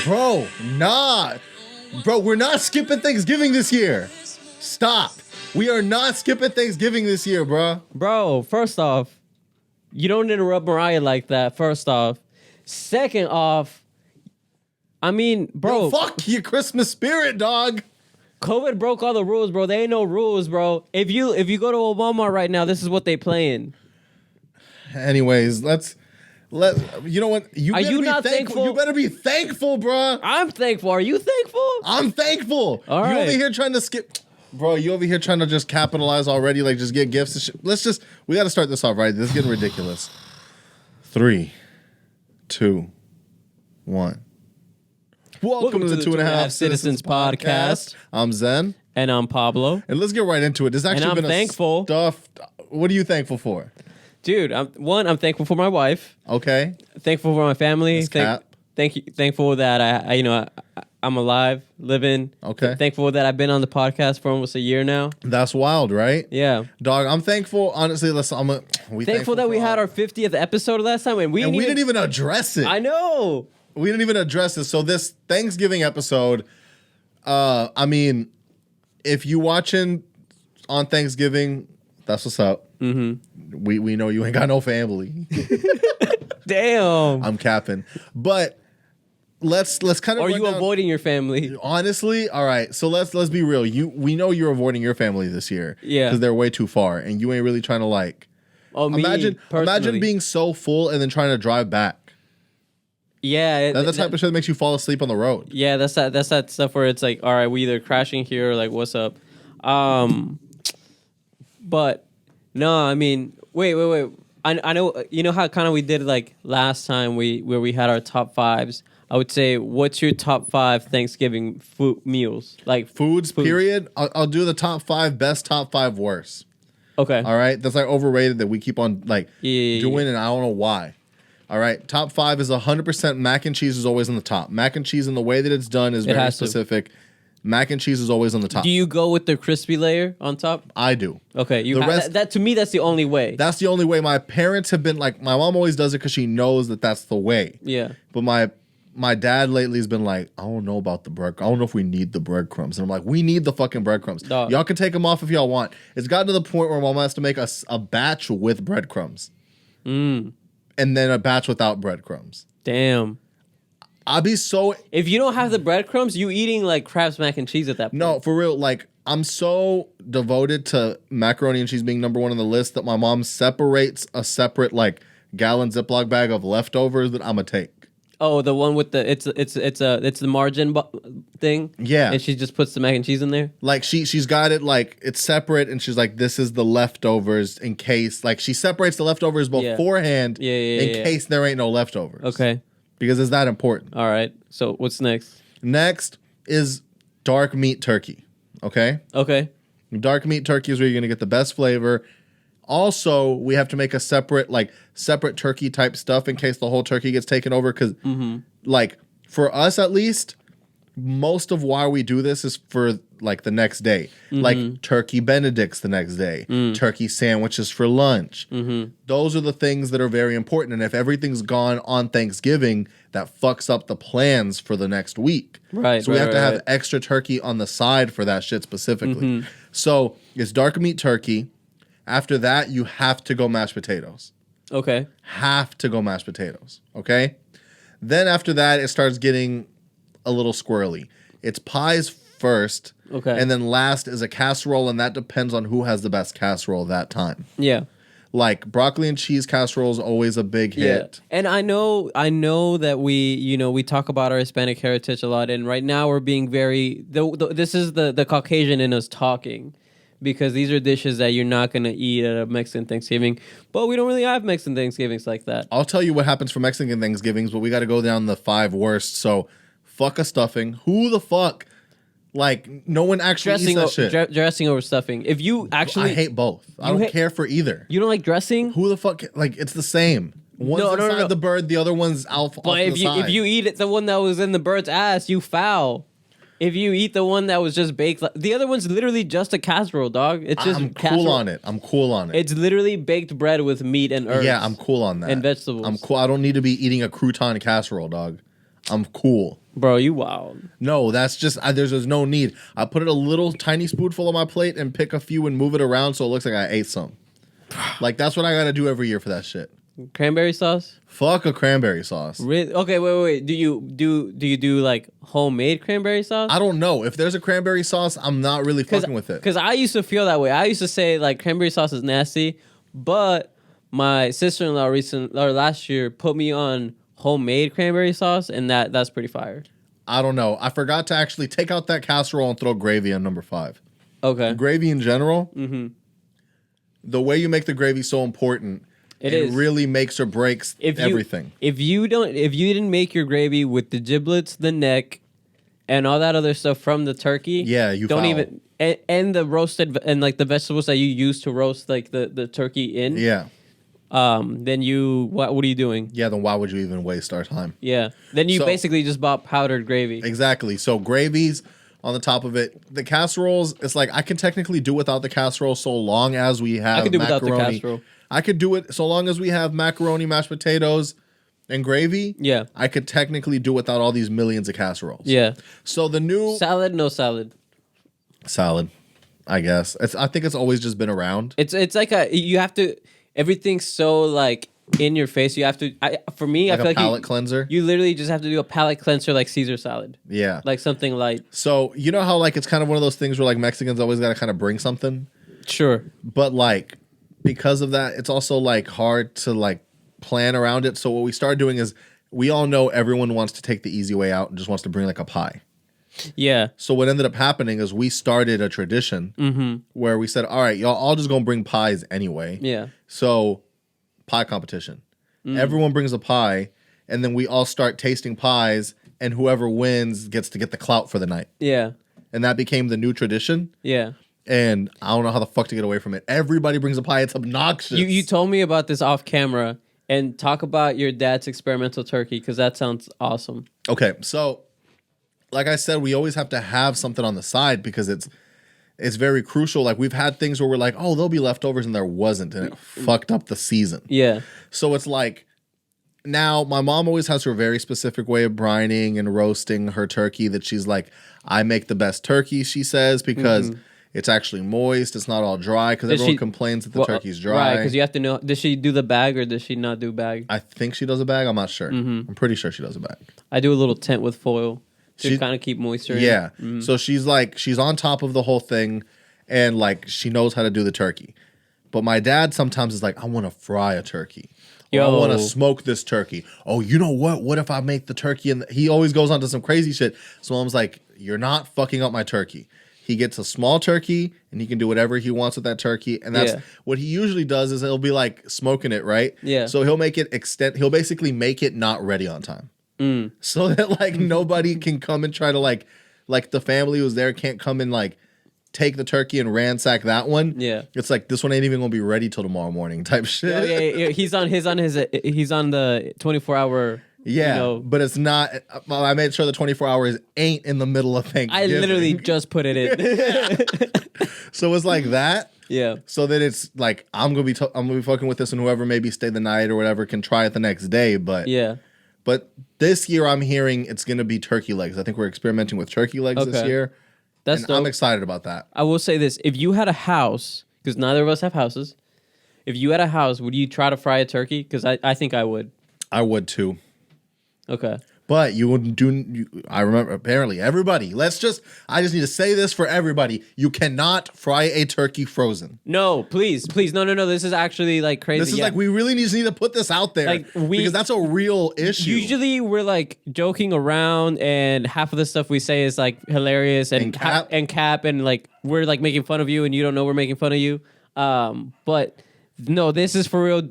Bro, nah. Bro, we're not skipping Thanksgiving this year. Stop. We are not skipping Thanksgiving this year, bro. Bro, first off, you don't interrupt Mariah like that, first off. Second off, I mean, bro. Yo, fuck your Christmas spirit, dog. COVID broke all the rules, bro. There ain't no rules, bro. If you go to a Walmart right now, this is what they playing. Anyways, you know what? You Are better you be not thankful? You better be thankful, bro. I'm thankful. Are you thankful? I'm thankful. All You right. over here trying to skip. Bro, you over here trying to just capitalize already, like just get gifts and shit. We got to start this off right. This is getting ridiculous. 3, 2, 1. Welcome to the 2.5 Citizens Podcast. I'm Zen. And I'm Pablo. And let's get right into it. This actually And I'm been thankful. What are you thankful for? Dude, I'm thankful for my wife. Okay. Thankful for my family. Thankful that I'm alive, living. Okay. Thankful that I've been on the podcast for almost a year now. That's wild, right? Yeah. Dog, I'm thankful. Honestly, Thankful that we had our 50th episode last time, and we didn't even address it. I know. We didn't even address this. So this Thanksgiving episode, I mean, if you watching on Thanksgiving, that's what's up. Mm-hmm. We know you ain't got no family. Damn. I'm capping. But let's kind of. Are you avoiding your family? Honestly, all right. So let's be real. We know you're avoiding your family this year. Yeah. Because they're way too far, and you ain't really trying to like. Oh, imagine being so full and then trying to drive back. Yeah, That's the type of shit that makes you fall asleep on the road. Yeah, that's that stuff where it's like, all right, we either crashing here or like, what's up? But no, I mean, wait. I know, you know how kind of we did like last time where we had our top fives. I would say, what's your top 5 Thanksgiving food meals? Like foods. Period. I'll do the top 5 best, top 5 worst. Okay. All right, that's like overrated that we keep on like doing, and I don't know why. All right, top 5 is 100% mac and cheese is always on the top. Mac and cheese and the way that it's done is very specific. Mac and cheese is always on the top. Do you go with the crispy layer on top? I do. Okay, that to me that's the only way. That's the only way. My parents have been like, my mom always does it because she knows that that's the way. Yeah. But my dad lately has been like, I don't know about the bread. I don't know if we need the breadcrumbs. And I'm like, we need the fucking breadcrumbs. Dog. Y'all can take them off if y'all want. It's gotten to the point where mom has to make a batch with breadcrumbs. And then a batch without breadcrumbs. Damn. I'd be so... If you don't have the breadcrumbs, you eating like Kraft's mac and cheese at that point. No, for real. Like, I'm so devoted to macaroni and cheese being number 1 on the list that my mom separates a separate like gallon Ziploc bag of leftovers that I'm gonna take. Oh, the one with the it's the margin thing. Yeah, and she just puts the mac and cheese in there. Like she's got it like it's separate, and she's like, this is the leftovers in case. Like she separates the leftovers beforehand, in case there ain't no leftovers. Okay, because it's that important. All right. So what's next? Next is dark meat turkey. Okay. Dark meat turkey is where you're gonna get the best flavor. Also, we have to make a separate turkey type stuff in case the whole turkey gets taken over. Because, like, for us at least, most of why we do this is for, like, the next day. Like, turkey Benedicts the next day. Turkey sandwiches for lunch. Those are the things that are very important. And if everything's gone on Thanksgiving, that fucks up the plans for the next week. Right. So we have to have extra turkey on the side for that shit specifically. So it's dark meat turkey. After that, you have to go mashed potatoes. Okay. Have to go mashed potatoes. Okay? Then after that, it starts getting a little squirrely. It's pies first. Okay. And then last is a casserole, and that depends on who has the best casserole that time. Yeah. Like broccoli and cheese casserole is always a big hit. And I know that we talk about our Hispanic heritage a lot, and right now we're being very this is the Caucasian in us talking. Because these are dishes that you're not going to eat at a Mexican Thanksgiving. But we don't really have Mexican Thanksgivings like that. I'll tell you what happens for Mexican Thanksgivings, but we got to go down the 5 worst. So, fuck a stuffing. Who the fuck? Like, no one actually eats that shit. Dressing over stuffing. If you actually... I hate both. I don't care for either. You don't like dressing? Who the fuck... Like, it's the same. One's inside the bird, the other one's off the side. If you eat it, the one that was in the bird's ass, you foul. If you eat the one that was just baked, the other one's literally just a casserole, dog. It's just I'm cool on it. It's literally baked bread with meat and herbs. Yeah, I'm cool on that. And vegetables. I'm cool. I don't need to be eating a crouton casserole, dog. I'm cool. Bro, you wild. No, that's just, there's no need. I put it a little tiny spoonful on my plate and pick a few and move it around so it looks like I ate some. Like, that's what I got to do every year for that shit. Cranberry sauce? Fuck a cranberry sauce. Really? Okay, wait. Do you do like homemade cranberry sauce? I don't know. If there's a cranberry sauce, I'm not really fucking with it. Because I used to feel that way. I used to say like cranberry sauce is nasty, but my sister-in-law last year put me on homemade cranberry sauce, and that's pretty fire. I don't know. I forgot to actually take out that casserole and throw gravy on number 5. Okay. Gravy in general, the way you make the gravy is so important. It really makes or breaks everything. If you didn't make your gravy with the giblets, the neck, and all that other stuff from the turkey, you don't foul. even and the roasted and like the vegetables that you use to roast like the turkey in. Yeah. Then what are you doing? Yeah, then why would you even waste our time? Yeah. Then you basically just bought powdered gravy. Exactly. So gravies on the top of it. The casseroles, it's like I can technically do without the casserole so long as we have I can do macaroni. without the casserole. I could do it so long as we have macaroni, mashed potatoes, and gravy. Yeah. I could technically do without all these millions of casseroles. Yeah. So the new salad, no salad. Salad, I guess. I think it's always just been around. It's like you have to. Everything's so like in your face. You have to. For me, like I feel a palate cleanser. You literally just have to do a palate cleanser like Caesar salad. Yeah. Like something light. So you know how like it's kind of one of those things where like Mexicans always got to kind of bring something. Sure. But like because of that, it's also like hard to like plan around it. So what we started doing is we all know everyone wants to take the easy way out and just wants to bring like a pie. Yeah. So what ended up happening is we started a tradition where we said, all right, y'all all just gonna bring pies anyway. Yeah. So pie competition. Everyone brings a pie and then we all start tasting pies and whoever wins gets to get the clout for the night. Yeah. And that became the new tradition. Yeah. And I don't know how the fuck to get away from it. Everybody brings a pie. It's obnoxious. You told me about this off camera, and talk about your dad's experimental turkey because that sounds awesome. Okay, so like I said, we always have to have something on the side because it's very crucial. Like we've had things where we're like, oh, there'll be leftovers, and there wasn't, and it fucked up the season. Yeah. So it's like now my mom always has her very specific way of brining and roasting her turkey that she's like, I make the best turkey, she says, because it's actually moist. It's not all dry because everyone complains that the turkey's dry. Right, because you have to know, does she do the bag or does she not do bag? I think she does a bag. I'm not sure. I'm pretty sure she does a bag. I do a little tent with foil to kind of keep moisture in. Yeah. So she's on top of the whole thing and like she knows how to do the turkey. But my dad sometimes is like, I want to fry a turkey. Or I want to smoke this turkey. Oh, you know what? What if I make the turkey? And he always goes on to some crazy shit. So Mom's like, you're not fucking up my turkey. He gets a small turkey and he can do whatever he wants with that turkey. And that's what he usually does is he'll be like smoking it, right? Yeah. So he'll make it he'll basically make it not ready on time. So that like nobody can come and try to like the family who's there can't come and like take the turkey and ransack that one. Yeah. It's like this one ain't even gonna be ready till tomorrow morning type shit. Yeah. He's on the 24-hour. Yeah, you know, but it's not. I made sure the 24 hours ain't in the middle of Thanksgiving. I literally just put it in. So it's like that. Yeah. So that it's like I'm gonna be fucking with this, and whoever maybe stay the night or whatever can try it the next day. But yeah. But this year I'm hearing it's gonna be turkey legs. I think we're experimenting with turkey legs this year. That's dope. I'm excited about that. I will say this: if you had a house, because neither of us have houses, if you had a house, would you try to fry a turkey? Because I think I would. I would too. Okay. But you wouldn't do. I remember apparently everybody. I just need to say this for everybody. You cannot fry a turkey frozen. No, please, no. This is actually like crazy. This is like we really need to put this out there, like because that's a real issue. Usually we're like joking around, and half of the stuff we say is like hilarious and cap and like we're like making fun of you, and you don't know we're making fun of you. But no, this is for real.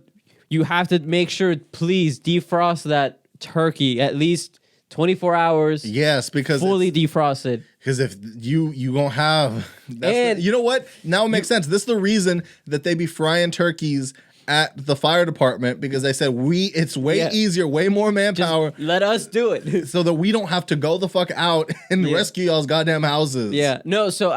You have to make sure, please defrost that turkey at least 24 hours. Yes, because fully defrosted. Because if you gonna have, you know what? Now it makes sense. This is the reason that they be frying turkeys at the fire department because they said it's way easier, way more manpower. Just let us do it so that we don't have to go the fuck out and rescue y'all's goddamn houses. Yeah. No, so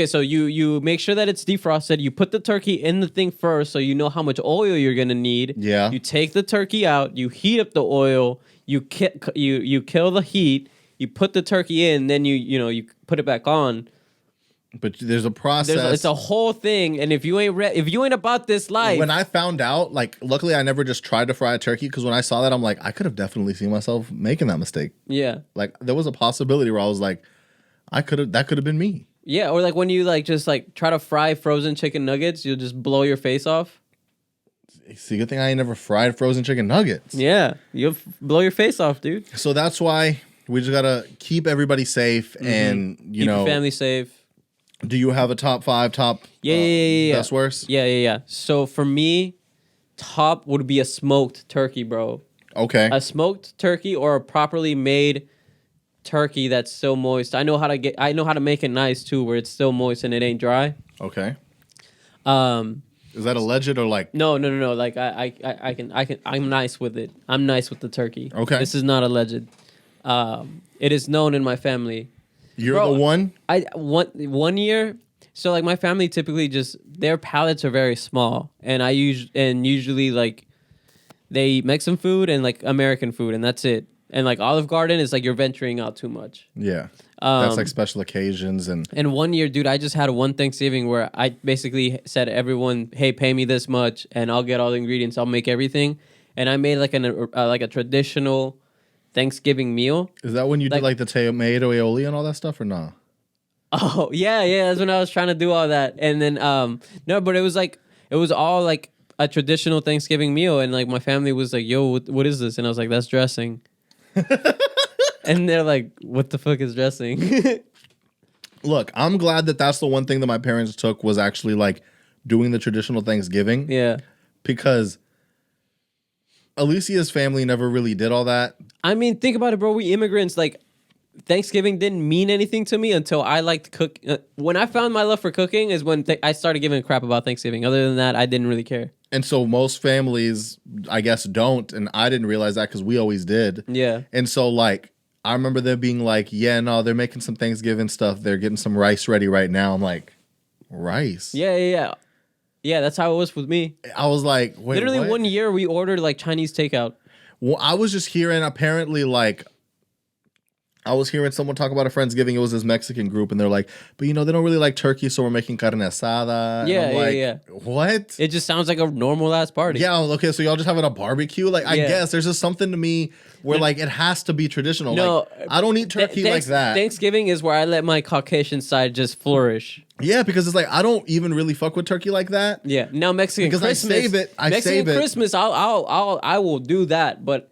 so you make sure that it's defrosted. You put the turkey in the thing first so you know how much oil you're going to need. Yeah. You take the turkey out, you heat up the oil, you kill the heat, you put the turkey in, then you put it back on. But there's a process. It's a whole thing, and if you ain't about this life. When I found out, like, luckily I never just tried to fry a turkey because when I saw that, I'm like, I could have definitely seen myself making that mistake. Yeah, like there was a possibility where I was like, that could have been me. Yeah, or like when you just try to fry frozen chicken nuggets, you'll just blow your face off. See, good thing I ain't never fried frozen chicken nuggets. Yeah, you'll blow your face off, dude. So that's why we just gotta keep everybody safe and keep your family safe. Do you have a top 5 best worst? Yeah. So for me, top would be a smoked turkey, bro. Okay. A smoked turkey or a properly made turkey that's still moist. I know how to make it nice too, where it's still moist and it ain't dry. Okay. Is that alleged or like? No. Like I'm nice with it. I'm nice with the turkey. Okay. This is not alleged. It is known in my family. You're the one? One year. So like my family typically their palates are very small, and usually like they eat Mexican food and like American food, and that's it. And like Olive Garden is like you're venturing out too much. Yeah. That's like special occasions and one year, dude, I just had one Thanksgiving where I basically said everyone, hey, pay me this much and I'll get all the ingredients. I'll make everything. And I made like a traditional Thanksgiving meal. Is that when you did like the tomato aioli and all that stuff or not? Oh, yeah. That's when I was trying to do all that. And then, no, but it was all like a traditional Thanksgiving meal. And like my family was like, yo, what is this? And I was like, that's dressing. And they're like, what the fuck is dressing? Look, I'm glad that that's the one thing that my parents took was actually like doing the traditional Thanksgiving. Yeah. Because Alicia's family never really did all that. I mean, think about it, bro. We immigrants, like, Thanksgiving didn't mean anything to me until I liked cook. When I found my love for cooking is when I started giving a crap about Thanksgiving. Other than that, I didn't really care. And so most families, I guess, don't. And I didn't realize that because we always did. Yeah. And so, like, I remember them being like, yeah, no, they're making some Thanksgiving stuff. They're getting some rice ready right now. I'm like, rice? Yeah. Yeah, that's how it was with me. I was like, wait, literally what? 1 year we ordered like Chinese takeout. Well, I was just hearing apparently like, I was hearing someone talk about a Friendsgiving. It was this Mexican group, and they're like, but they don't really like turkey, so we're making carne asada. Yeah. What? It just sounds like a normal ass party. Yeah, okay, so y'all just having a barbecue? Like, I guess there's just something to me where like it has to be traditional. No, like, I don't eat turkey like that. Thanksgiving is where I let my Caucasian side just flourish. Yeah, because it's like I don't even really fuck with turkey like that. Yeah, now Mexican because Christmas, Mexican Christmas, I will do that, but.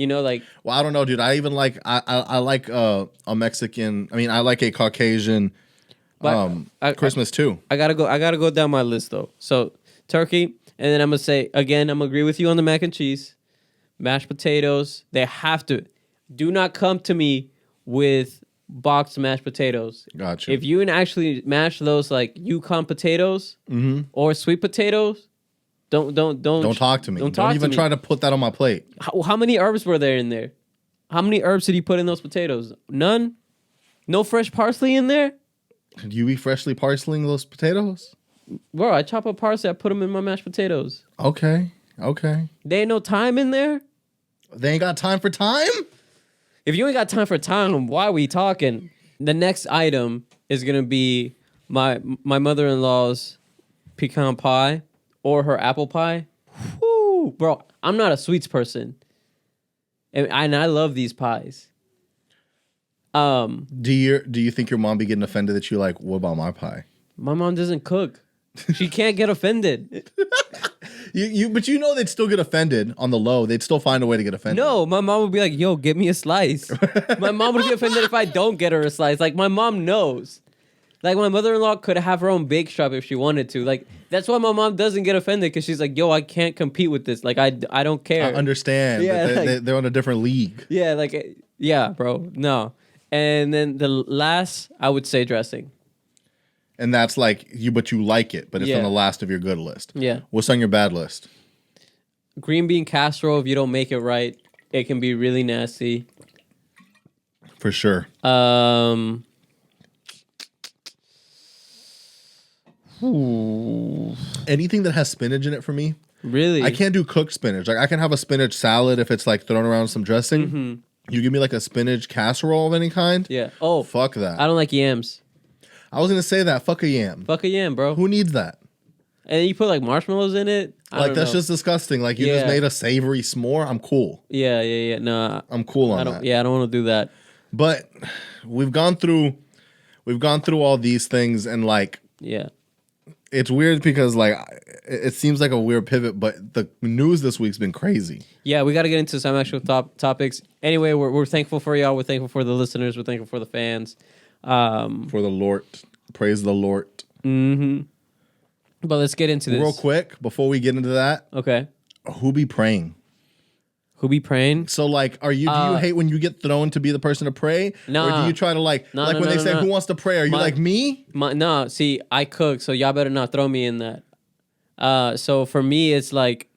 Like, well, I don't know, dude. I even like I like a Mexican. I mean, I like a Caucasian Christmas too. I gotta go down my list though. So turkey, and then I'm gonna say again. I'm gonna agree with you on the mac and cheese, mashed potatoes. They have to. Do not come to me with boxed mashed potatoes. Gotcha. If you actually mash those like Yukon potatoes or sweet potatoes. Don't talk to me. Don't even try to put that on my plate. How many herbs were there in there? How many herbs did you put in those potatoes? None? No fresh parsley in there? Did you eat freshly parceling those potatoes? Bro, I chop up parsley. I put them in my mashed potatoes. Okay. There ain't no thyme in there? They ain't got time for time? If you ain't got time for time, why are we talking? The next item is going to be my mother-in-law's pecan pie. Or her apple pie. Whew, bro, I'm not a sweets person. And I love these pies. Do you think your mom be getting offended that you like, what about my pie? My mom doesn't cook. She can't get offended. But they'd still get offended on the low. They'd still find a way to get offended. No, my mom would be like, yo, give me a slice. My mom would get offended if I don't get her a slice. Like, my mom knows. Like, my mother-in-law could have her own bake shop if she wanted to. Like, that's why my mom doesn't get offended, because she's like, yo, I can't compete with this. Like, I don't care. I understand. Yeah, they're on a different league. Yeah, like, yeah, bro. No. And then the last, I would say dressing. And that's like but you like it, but it's on the last of your good list. Yeah. What's on your bad list? Green bean casserole, if you don't make it right, it can be really nasty. For sure. Anything that has spinach in it for me. Really? I can't do cooked spinach. Like I can have a spinach salad if it's like thrown around some dressing. Mm-hmm. You give me like a spinach casserole of any kind. Yeah. Oh, fuck that. I don't like yams. I was gonna say that. Fuck a yam. Fuck a yam, bro. Who needs that? And you put like marshmallows in it. Like that's just disgusting. Like you just made a savory s'more. I'm cool. Yeah. No, I'm cool on that. Yeah, I don't want to do that. But we've gone through all these things, and like, it's weird because like it seems like a weird pivot, but the news this week's been crazy. Yeah, we got to get into some actual topics. Anyway, we're thankful for y'all. We're thankful for the listeners. We're thankful for the fans. For the Lord, praise the Lord. Mm-hmm. But let's get into this real quick before we get into that. Okay. Who be praying? Who be praying? So like, do you hate when you get thrown to be the person to pray? No. Or do you try to when they say who wants to pray? Are you like me? No. See, I cook, so y'all better not throw me in that. So for me, it's like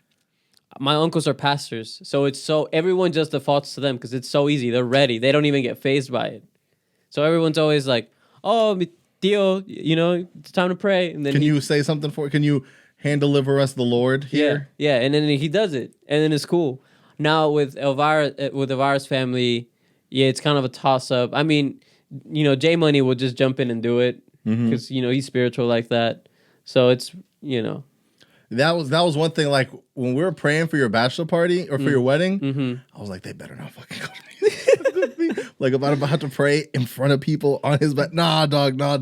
my uncles are pastors, so everyone just defaults to them because it's so easy. They're ready. They don't even get fazed by it. So everyone's always like, "Oh, Tío, it's time to pray." And then you say something can you hand deliver us the Lord here? Yeah, and then he does it, and then it's cool. Now with Elvira's family, it's kind of a toss up. I mean, J Money will just jump in and do it because he's spiritual like that. So it's That was one thing. Like when we were praying for your bachelor party or for your wedding, I was like, they better not fucking go to me. Like if I'm about to pray in front of people on his back, nah, dog. I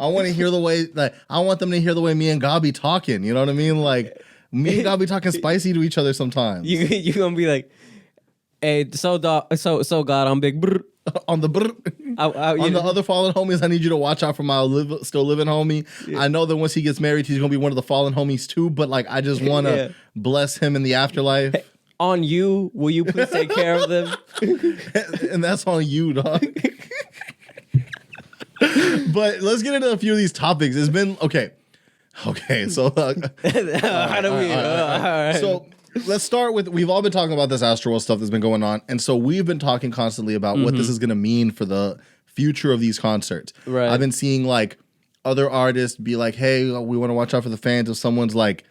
want to hear the way I want them to hear the way me and God be talking. You know what I mean? Like me and God be talking spicy to each other sometimes. You gonna be like, hey, so God, I'm big brr. On the on the other fallen homies, I need you to watch out for my still living homie. Yeah. I know that once he gets married, he's gonna be one of the fallen homies too. But like, I just want to bless him in the afterlife. Hey, on you, will you please take care of them? And that's on you, dog. But let's get into a few of these topics. It's been okay. So so let's start with, we've all been talking about this Astro World stuff that's been going on. And so we've been talking constantly about what this is going to mean for the future of these concerts. Right. I've been seeing like other artists be like, hey, we want to watch out for the fans. If someone's like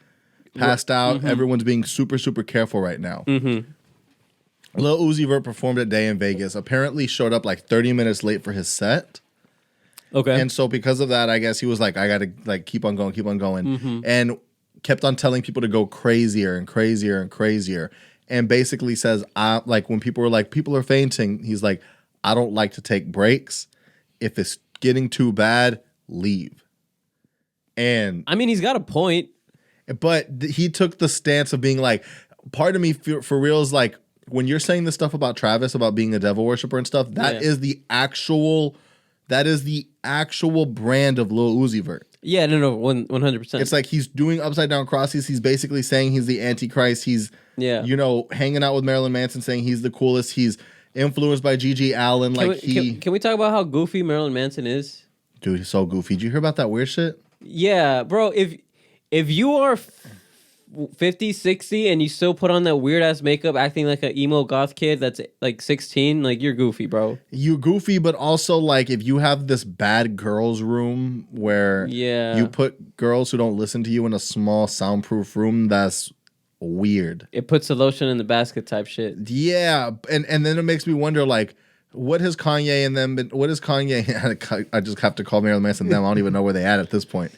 passed out, everyone's being super, super careful right now. Lil Uzi Vert performed a day in Vegas, apparently showed up like 30 minutes late for his set. Okay. And so because of that, I guess he was like, I got to like keep on going. And kept on telling people to go crazier and crazier and crazier. And basically says, like when people were like, people are fainting, he's like, I don't like to take breaks. If it's getting too bad, leave. And I mean, he's got a point. But he took the stance of being like, part of me for real is like, when you're saying this stuff about Travis, about being a devil worshiper and stuff, that is the actual brand of Lil Uzi Vert. Yeah, no, 100%. It's like he's doing upside down crosses. He's basically saying he's the Antichrist. He's, hanging out with Marilyn Manson, saying he's the coolest. He's influenced by G.G. Allen. Can we talk about how goofy Marilyn Manson is? Dude, he's so goofy. Did you hear about that weird shit? Yeah, bro. If you are 50, 60 and you still put on that weird ass makeup acting like an emo goth kid that's like 16, like you're goofy, bro. You goofy, but also like if you have this bad girls room where you put girls who don't listen to you in a small soundproof room, that's weird. It puts the lotion in the basket type shit. Yeah, and then it makes me wonder like, what has Kanye and them been, what is Kanye, I just have to call Marilyn Manson them, I don't even know where they at this point.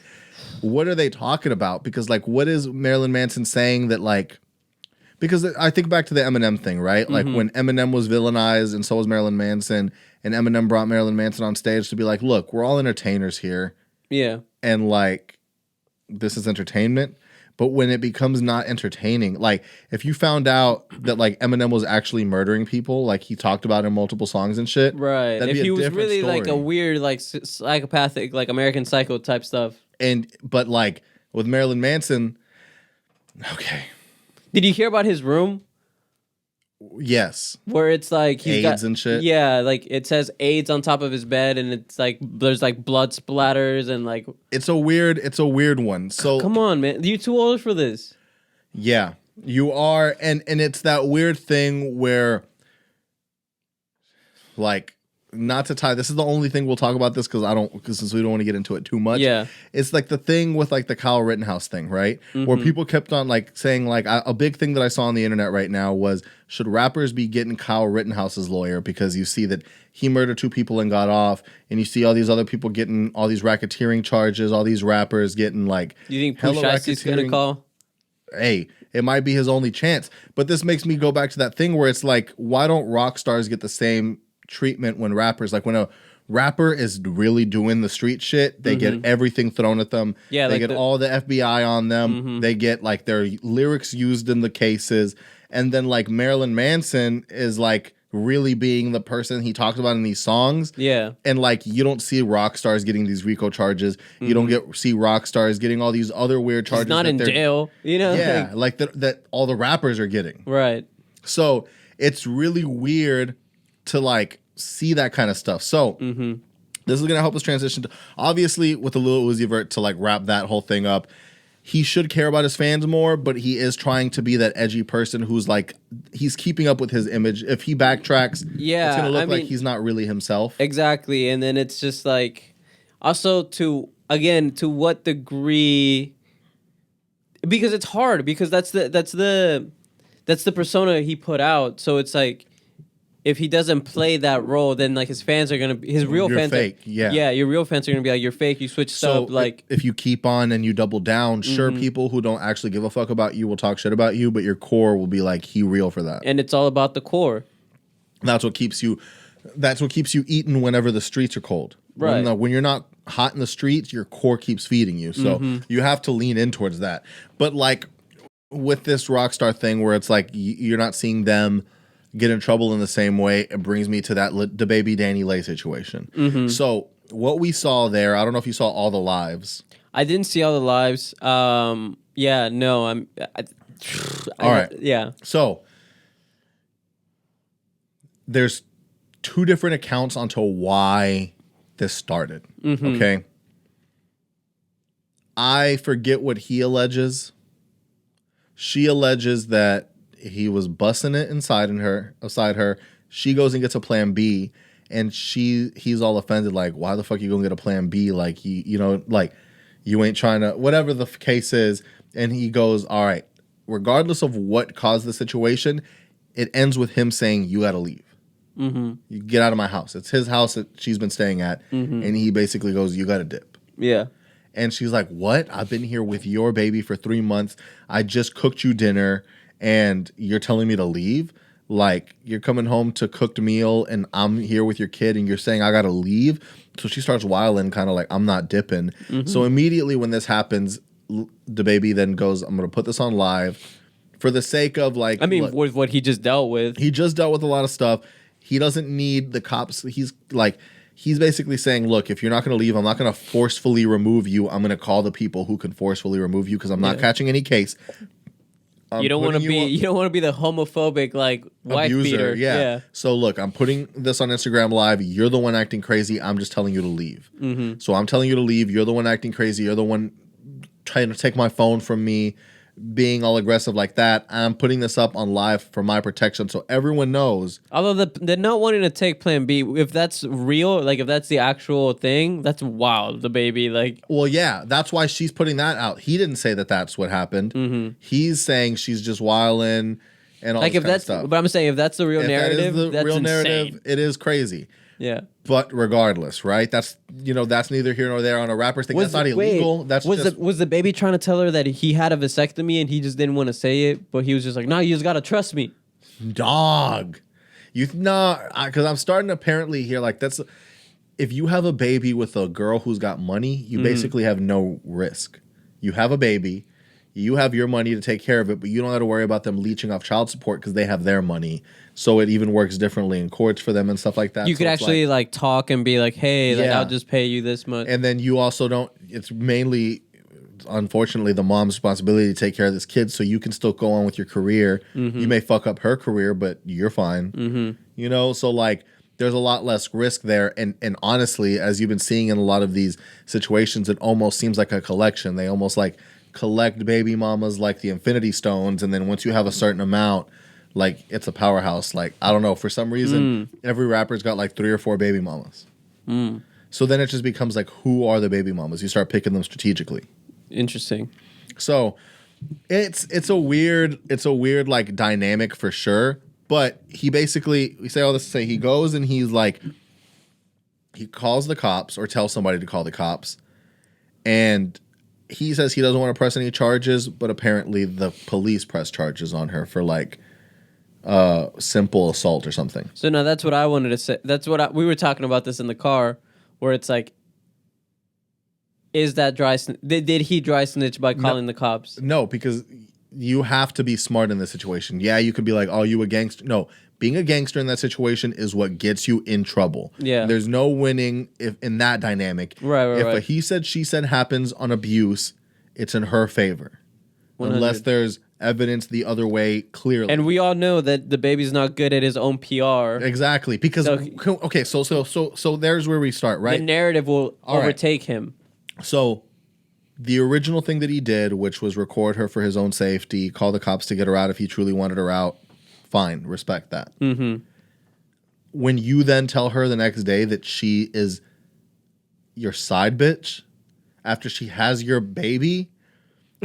What are they talking about? Because like, what is Marilyn Manson saying that like, because I think back to the Eminem thing, right? Like when Eminem was villainized and so was Marilyn Manson, and Eminem brought Marilyn Manson on stage to be like, look, we're all entertainers here. Yeah. And like, this is entertainment. But when it becomes not entertaining, like if you found out that like Eminem was actually murdering people, like he talked about in multiple songs and shit. Right. If he was really story. Like a weird, like psychopathic, like American Psycho type stuff. But like with Marilyn Manson, okay. Did you hear about his room? Yes. Where it's like he's AIDS and shit. Yeah, like it says AIDS on top of his bed, and it's like there's like blood splatters and like. It's a weird one. So come on, man, you too old for this. Yeah, you are, and it's that weird thing where, like, not to tie. This is the only thing we'll talk about this because since we don't want to get into it too much. Yeah, it's like the thing with like the Kyle Rittenhouse thing, right? Mm-hmm. Where people kept on like saying like a big thing that I saw on the internet right now was, should rappers be getting Kyle Rittenhouse's lawyer, because you see that he murdered 2 people and got off, and you see all these other people getting all these racketeering charges, all these rappers getting like. You think Pusha's gonna call? Hey, it might be his only chance. But this makes me go back to that thing where it's like, why don't rock stars get the same treatment when rappers, like when a rapper is really doing the street shit, they get everything thrown at them. Yeah, they get all the FBI on them. They get like their lyrics used in the cases. And then like Marilyn Manson is like really being the person he talked about in these songs. Yeah. And like you don't see rock stars getting these RICO charges. You don't see rock stars getting all these other weird charges. He's not in jail, you know? Yeah, like that all the rappers are getting. Right. So it's really weird to like see that kind of stuff. So this is going to help us transition to, obviously with the Lil Uzi Vert, to like wrap that whole thing up. He should care about his fans more, but he is trying to be that edgy person who's like, he's keeping up with his image. If he backtracks, it's going to look like he's not really himself. Exactly. And then it's just like, also to what degree, because it's hard, because that's the persona he put out. So it's like, if he doesn't play that role, then like his fans are gonna be you're fans. Fake, yeah, your real fans are gonna be like, you're fake. You switched up. Like if you keep on and you double down, sure, people who don't actually give a fuck about you will talk shit about you, but your core will be like, he real for that. And it's all about the core. That's what keeps you. That's what keeps you eating whenever the streets are cold. Right. When you're not hot in the streets, your core keeps feeding you. So you have to lean in towards that. But like with this rock star thing, where it's like you're not seeing them get in trouble in the same way, it brings me to that the baby Danny Lay situation. So what we saw there, I don't know if you saw all the lives. I didn't see all the lives. Yeah, no, all right. Yeah. So there's 2 different accounts onto why this started. Okay. I forget what he alleges. She alleges that he was bussing it inside her. She goes and gets a plan B, and he's all offended, like, why the fuck you gonna get a plan B? Like, you know, like, you ain't trying to, whatever the case is. And he goes, all right, regardless of what caused the situation, it ends with him saying, you gotta leave. You get out of my house. It's his house that she's been staying at. And he basically goes, you gotta dip. Yeah. And she's like, what? I've been here with your baby for 3 months. I just cooked you dinner. And you're telling me to leave? Like, you're coming home to cooked meal and I'm here with your kid and you're saying I gotta leave? So she starts wilding, kind of like, I'm not dipping. So immediately when this happens, the baby then goes, I'm gonna put this on live for the sake of like, I mean, with what he just dealt with. He just dealt with a lot of stuff. He doesn't need the cops. He's basically saying, look, if you're not going to leave, I'm not going to forcefully remove you. I'm going to call the people who can forcefully remove you because I'm not catching any case. You don't want to be the homophobic like wife beater. Yeah. So look, I'm putting this on Instagram Live. You're the one acting crazy. I'm just telling you to leave. So I'm telling you to leave. You're the one acting crazy. You're the one trying to take my phone from me, being all aggressive like that. I'm putting this up on live for my protection so everyone knows. Although they're not wanting to take plan B, if that's real, like if that's the actual thing, that's wild. The baby, like. Well, yeah, that's why she's putting that out. He didn't say that that's what happened. He's saying she's just wilding and all like this kind of stuff. But I'm saying if that's the real narrative, that is the real narrative, it is crazy. Yeah. But regardless, right? That's neither here nor there on a rapper's thing. That's not illegal. Was the baby trying to tell her that he had a vasectomy and he just didn't want to say it, but he was just like, no, you just gotta trust me. Dog. Because I'm starting to apparently hear like that's if you have a baby with a girl who's got money, you basically have no risk. You have a baby, you have your money to take care of it, but you don't have to worry about them leeching off child support because they have their money. So it even works differently in courts for them and stuff like that. You could actually like talk and be like, hey, like, I'll just pay you this much. And then you also don't, it's mainly unfortunately the mom's responsibility to take care of this kid so you can still go on with your career. You may fuck up her career, but you're fine. You know, so like there's a lot less risk there. And honestly, as you've been seeing in a lot of these situations, it almost seems like a collection. They almost like collect baby mamas like the Infinity Stones, and then once you have a certain amount, like it's a powerhouse. Like, I don't know, for some reason every rapper's got like 3 or 4 baby mamas. So then it just becomes like, who are the baby mamas? You start picking them strategically. Interesting. So it's a weird like dynamic for sure. But he basically, we say all this to say, he goes and he's like, he calls the cops or tells somebody to call the cops, and he says he doesn't want to press any charges, but apparently the police press charges on her for like simple assault or something. So now that's what I wanted to say. That's what we were talking about this in the car, where it's like, is that did he dry snitch by calling the cops? No, because you have to be smart in this situation. Yeah, you could be like, oh, you a gangster. No, being a gangster in that situation is what gets you in trouble. Yeah. There's no winning if in that dynamic. Right. If a he said, she said happens on abuse, it's in her favor. 100. Unless there's evidence the other way clearly. And we all know that the baby's not good at his own PR. Exactly. Because, okay, so there's where we start, right? The narrative will overtake him. So the original thing that he did, which was record her for his own safety, call the cops to get her out if he truly wanted her out, fine, respect that. When you then tell her the next day that she is your side bitch after she has your baby,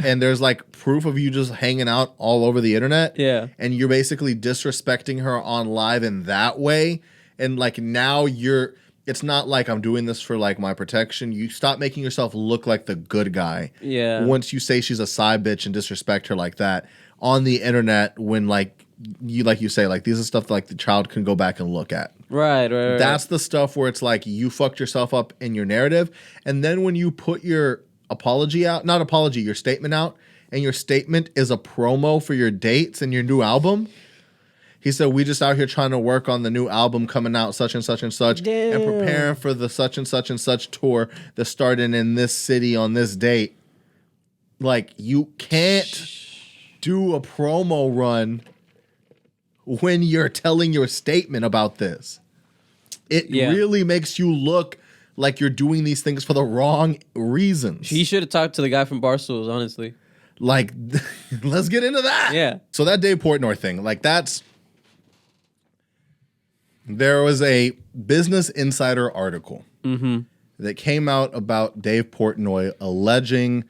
and there's like proof of you just hanging out all over the internet, and you're basically disrespecting her on live in that way, and like now it's not like I'm doing this for like my protection. You stop making yourself look like the good guy. Yeah. Once you say she's a side bitch and disrespect her like that on the internet, when like you say, like these are stuff that, like the child can go back and look at. Right. That's the stuff where it's like you fucked yourself up in your narrative. And then when you put your your statement out, and your statement is a promo for your dates and your new album. He said, we just out here trying to work on the new album coming out, such and such and such, and preparing for the such and such tour that's starting in this city on this date. Like, you can't do a promo run when you're telling your statement about this. It really makes you look like you're doing these things for the wrong reasons. He should have talked to the guy from Barstool, honestly. Like, let's get into that. Yeah. So that Dave Portnoy thing, like there was a Business Insider article that came out about Dave Portnoy alleging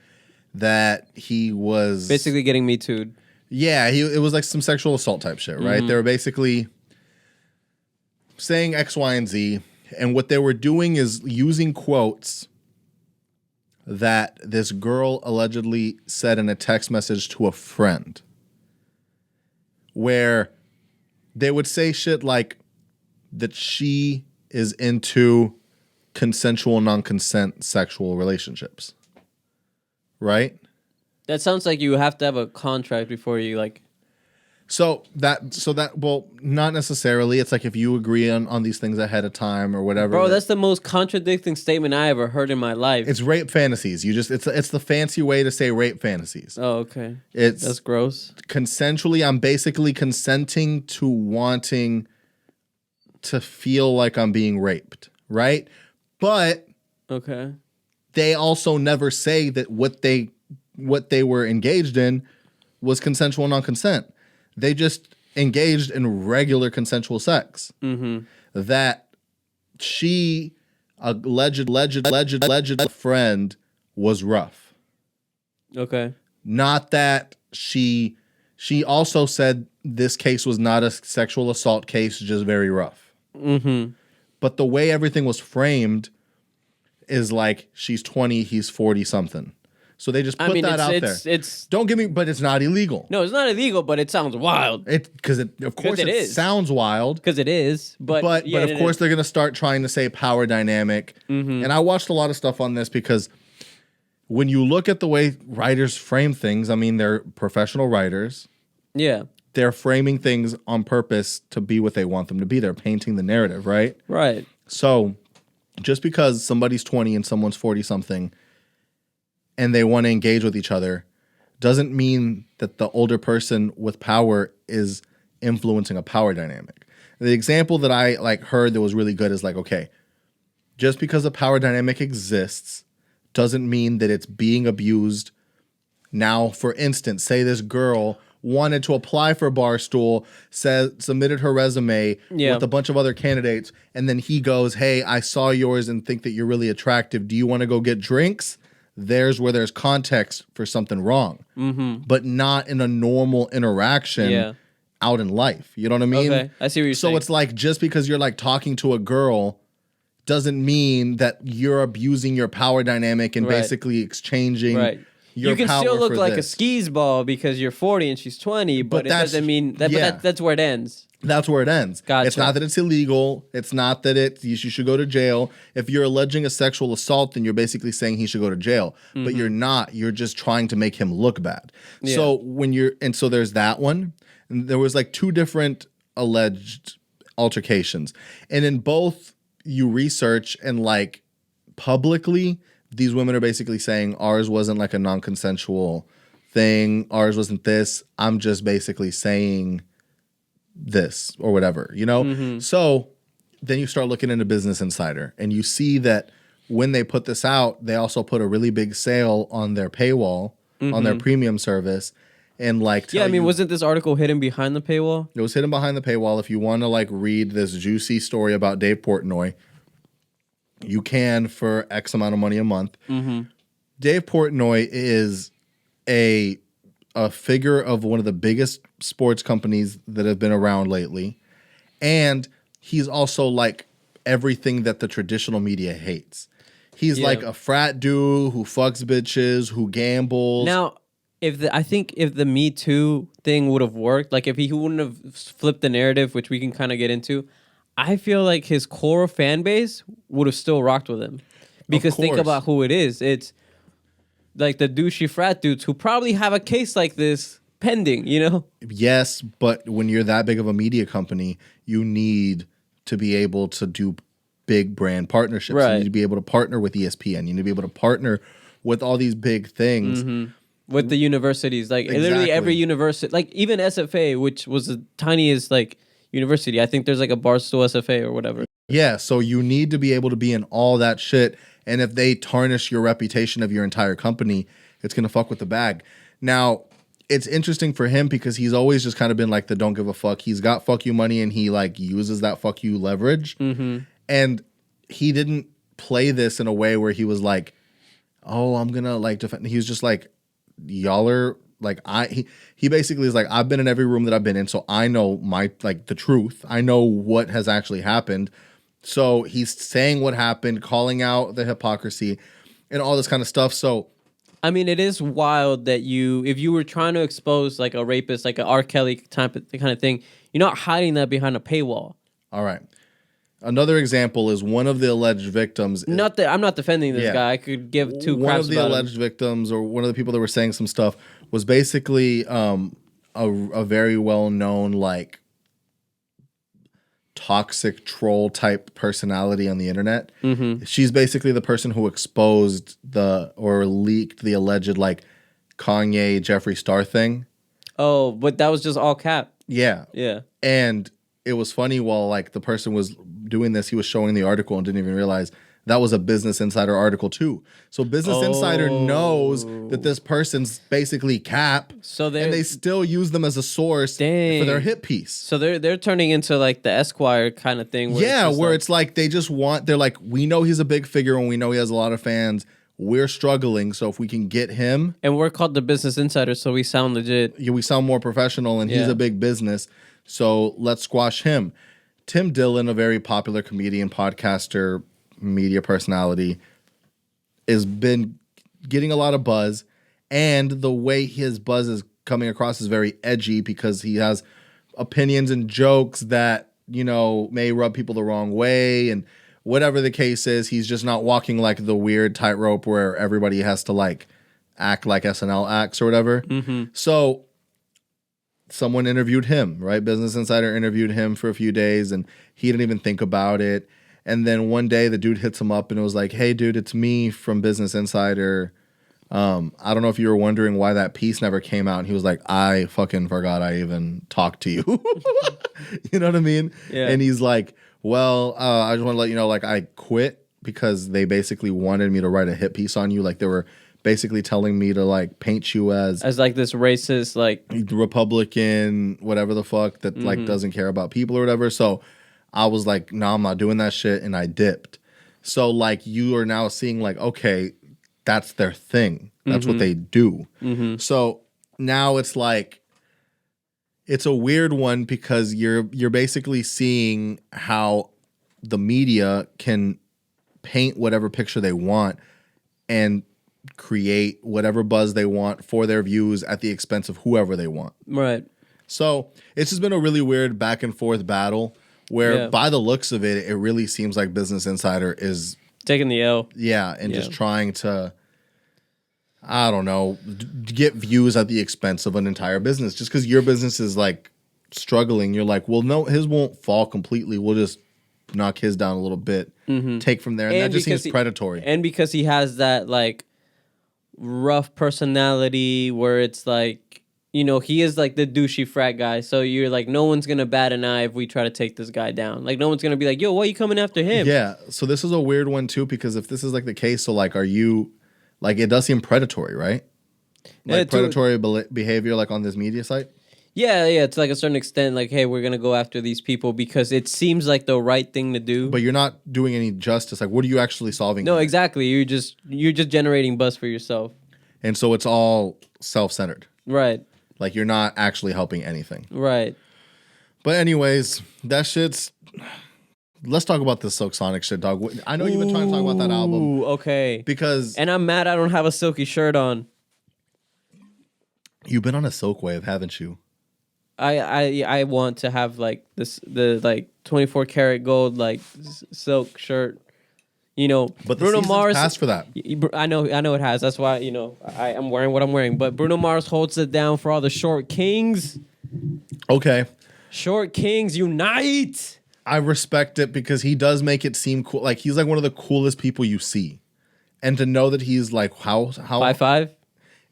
that he was basically getting Me Too'd. Yeah, it was like some sexual assault type shit, right? They were basically saying X, Y, and Z, and what they were doing is using quotes that this girl allegedly said in a text message to a friend, where they would say shit like that she is into consensual, non-consent sexual relationships. Right? That sounds like you have to have a contract before you like. So that well, not necessarily. It's like if you agree on these things ahead of time or whatever. Bro, that's the most contradicting statement I ever heard in my life. It's rape fantasies. It's the fancy way to say rape fantasies. Oh, okay. That's gross. Consensually, I'm basically consenting to wanting to feel like I'm being raped, right? But okay. They also never say that what they were engaged in was consensual non-consent. They just engaged in regular consensual sex. That she alleged friend was rough. Okay. Not that she also said this case was not a sexual assault case, just very rough. But the way everything was framed is like she's 20, he's 40 something. So they just put that out there. Don't get me, but it's not illegal. No, it's not illegal, but it sounds wild. Because of course it sounds wild. Because it is, but of course they're gonna start trying to say power dynamic. And I watched a lot of stuff on this because when you look at the way writers frame things, I mean, they're professional writers. Yeah, they're framing things on purpose to be what they want them to be. They're painting the narrative, right? Right. So just because somebody's 20 and someone's 40 something, and they want to engage with each other doesn't mean that the older person with power is influencing a power dynamic. The example that I like heard that was really good is like, okay, just because a power dynamic exists doesn't mean that it's being abused. Now, for instance, say this girl wanted to apply for Barstool, submitted her resume with a bunch of other candidates, and then he goes, hey, I saw yours and think that you're really attractive. Do you want to go get drinks? There's where there's context for something wrong, but not in a normal interaction out in life. You know what I mean? Okay, I see what you're saying. So it's like just because you're like talking to a girl doesn't mean that you're abusing your power dynamic and basically exchanging your you can power still look like this. a skis ball because you're 40 and she's 20, but it doesn't mean that. But that's where it ends. That's where it ends. Gotcha. It's not that it's illegal. It's not that you should go to jail. If you're alleging a sexual assault, then you're basically saying he should go to jail. But you're not. You're just trying to make him look bad. Yeah. So there's that one. And there was like 2 different alleged altercations. And in both you research and like publicly, these women are basically saying ours wasn't like a non-consensual thing. Ours wasn't this. I'm just basically saying this or whatever, you know? So then you start looking into Business Insider and you see that when they put this out, they also put a really big sale on their paywall, on their premium service. And like, wasn't this article hidden behind the paywall? It was hidden behind the paywall. If you want to like read this juicy story about Dave Portnoy, you can for X amount of money a month. Dave Portnoy is a figure of one of the biggest sports companies that have been around lately. And he's also like everything that the traditional media hates. He's like a frat dude who fucks bitches, who gambles. Now, I think if the Me Too thing would have worked, like if he wouldn't have flipped the narrative, which we can kind of get into, I feel like his core fan base would have still rocked with him. Because think about who it is. It's like the douchey frat dudes who probably have a case like this pending, you know? Yes, but when you're that big of a media company, you need to be able to do big brand partnerships. Right. You need to be able to partner with ESPN. You need to be able to partner with all these big things. With the universities. Like literally every university, like even SFA, which was the tiniest like university. I think there's like a Barstool SFA or whatever. Yeah, so you need to be able to be in all that shit. And if they tarnish your reputation of your entire company, it's going to fuck with the bag. Now, it's interesting for him because he's always just kind of been like the don't give a fuck. He's got fuck you money and he like uses that fuck you leverage. And he didn't play this in a way where he was like, oh, I'm going to like defend. He was just like, y'all are like, he basically is like, I've been in every room that I've been in. So I know the truth. I know what has actually happened. So he's saying what happened, calling out the hypocrisy and all this kind of stuff. So, I mean, it is wild that if you were trying to expose like a rapist, like an R. Kelly type of kind of thing, you're not hiding that behind a paywall. All right. Another example is one of the alleged victims. I'm not defending this guy. I could give 2 craps about him. One of the alleged victims, or one of the people that were saying some stuff, was basically a very well-known like toxic troll type personality on the internet. She's basically the person who exposed or leaked the alleged like Kanye Jeffree Star thing. Oh, but that was just all cap. Yeah. And it was funny while like the person was doing this, he was showing the article and didn't even realize that was a Business Insider article too. So Business Insider knows that this person's basically cap, and they still use them as a source for their hit piece. So they're turning into like the Esquire kind of thing. Where it's like they're like, we know he's a big figure and we know he has a lot of fans. We're struggling, so if we can get him, and we're called the Business Insider, so we sound legit. We sound more professional, and he's a big business. So let's squash him. Tim Dillon, a very popular comedian, podcaster, media personality, has been getting a lot of buzz. And the way his buzz is coming across is very edgy because he has opinions and jokes that, you know, may rub people the wrong way. And whatever the case is, he's just not walking like the weird tightrope where everybody has to like act like SNL acts or whatever. So someone interviewed him, right? Business Insider interviewed him for a few days and he didn't even think about it. And then one day the dude hits him up and it was like, hey, dude, it's me from Business Insider. I don't know if you were wondering why that piece never came out. And he was like, I fucking forgot I even talked to you. You know what I mean? Yeah. And he's like, well, I just want to let you know, like, I quit because they basically wanted me to write a hit piece on you. Like, they were basically telling me to, like, paint you as like this racist, like Republican, whatever the fuck, that like doesn't care about people or whatever. So I was like, no, I'm not doing that shit. And I dipped. So, like, you are now seeing, like, okay, that's their thing. That's what they do. So now it's like, it's a weird one because you're basically seeing how the media can paint whatever picture they want and create whatever buzz they want for their views at the expense of whoever they want. Right. So it's just been a really weird back and forth battle where by the looks of it, it really seems like Business Insider is taking the L. Yeah, and just trying to, I don't know, get views at the expense of an entire business. Just because your business is like struggling, you're like, well, no, his won't fall completely. We'll just knock his down a little bit, take from there. And that just seems predatory. And because he has that like rough personality where it's like, you know, he is like the douchey frat guy. So you're like, no one's going to bat an eye if we try to take this guy down. Like, no one's going to be like, yo, why are you coming after him? Yeah. So this is a weird one too, because if this is like the case, so like, are you, like, it does seem predatory, right? Like predatory behavior, like on this media site? Yeah, it's like a certain extent, like, hey, we're going to go after these people because it seems like the right thing to do. But you're not doing any justice. Like, what are you actually solving? No, exactly. You're just generating buzz for yourself. And so it's all self-centered. Right. Like, you're not actually helping anything. Right. But anyways, that shit's... Let's talk about this Silk Sonic shit, dog. I know you've been trying to talk about that album. Ooh, okay. Because... And I'm mad I don't have a silky shirt on. You've been on a silk wave, haven't you? I want to have like the like 24 karat gold like silk shirt, you know. But Bruno Mars passed for that. I know it has. That's why, you know, I'm wearing what I'm wearing. But Bruno Mars holds it down for all the short kings. Okay, short kings unite. I respect it because he does make it seem cool. Like, he's like one of the coolest people you see, and to know that he's like how 5'5",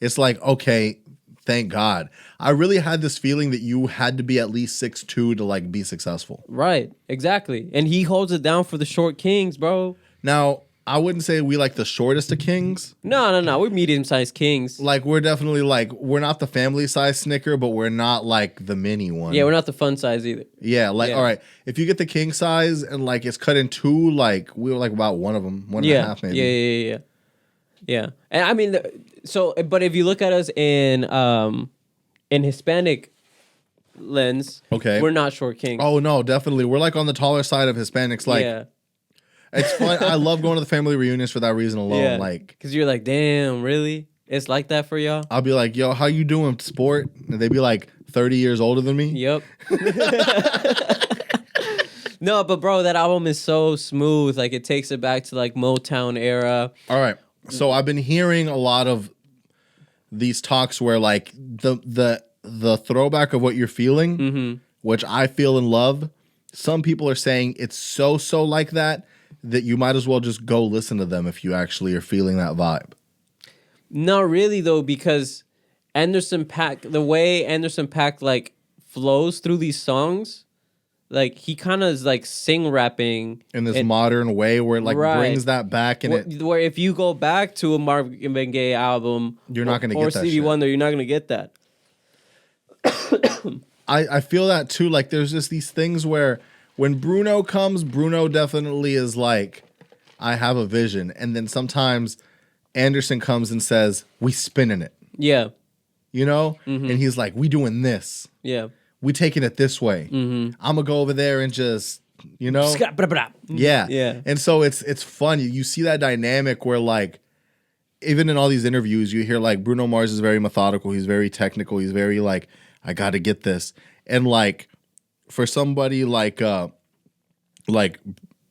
it's like, okay. Thank God. I really had this feeling that you had to be at least 6'2" to like be successful. Right, exactly. And he holds it down for the short kings, bro. Now, I wouldn't say we like the shortest of kings. No. We're medium-sized kings. Like, we're definitely like, we're not the family-size Snicker, but we're not like the mini one. Yeah, we're not the fun size either. Yeah, like, all right, if you get the king size and like it's cut in two, like we were like about one of them, one and a half maybe. Yeah. And I mean, but if you look at us in Hispanic lens, okay, we're not short kings. Oh no, definitely, we're like on the taller side of Hispanics. Like, it's fun. I love going to the family reunions for that reason alone. Yeah. Like, because you're like, damn, really? It's like that for y'all? I'll be like, yo, how you doing, sport? And they'd be like 30 years older than me. Yep. No, but bro, that album is so smooth. Like, it takes it back to like Motown era. All right. So I've been hearing a lot of these talks where like the throwback of what you're feeling, which I feel and love. Some people are saying it's so like that you might as well just go listen to them if you actually are feeling that vibe. Not really though, because the way Anderson .Paak like flows through these songs. Like, he kind of is like sing rapping in this modern way where it like brings that back, and where if you go back to a Marvin Gaye album, you're not going to get that. Or Stevie Wonder, you're not going to get that. I feel that too. Like, there's just these things where when Bruno comes, Bruno definitely is like, I have a vision, and then sometimes Anderson comes and says, we spinning it. Yeah, you know, and he's like, we doing this. Yeah. We taking it this way. I'm gonna go over there and just, you know, yeah. And so it's fun. You see that dynamic where like, even in all these interviews, you hear like Bruno Mars is very methodical. He's very technical. He's very like, I got to get this. And like, for somebody like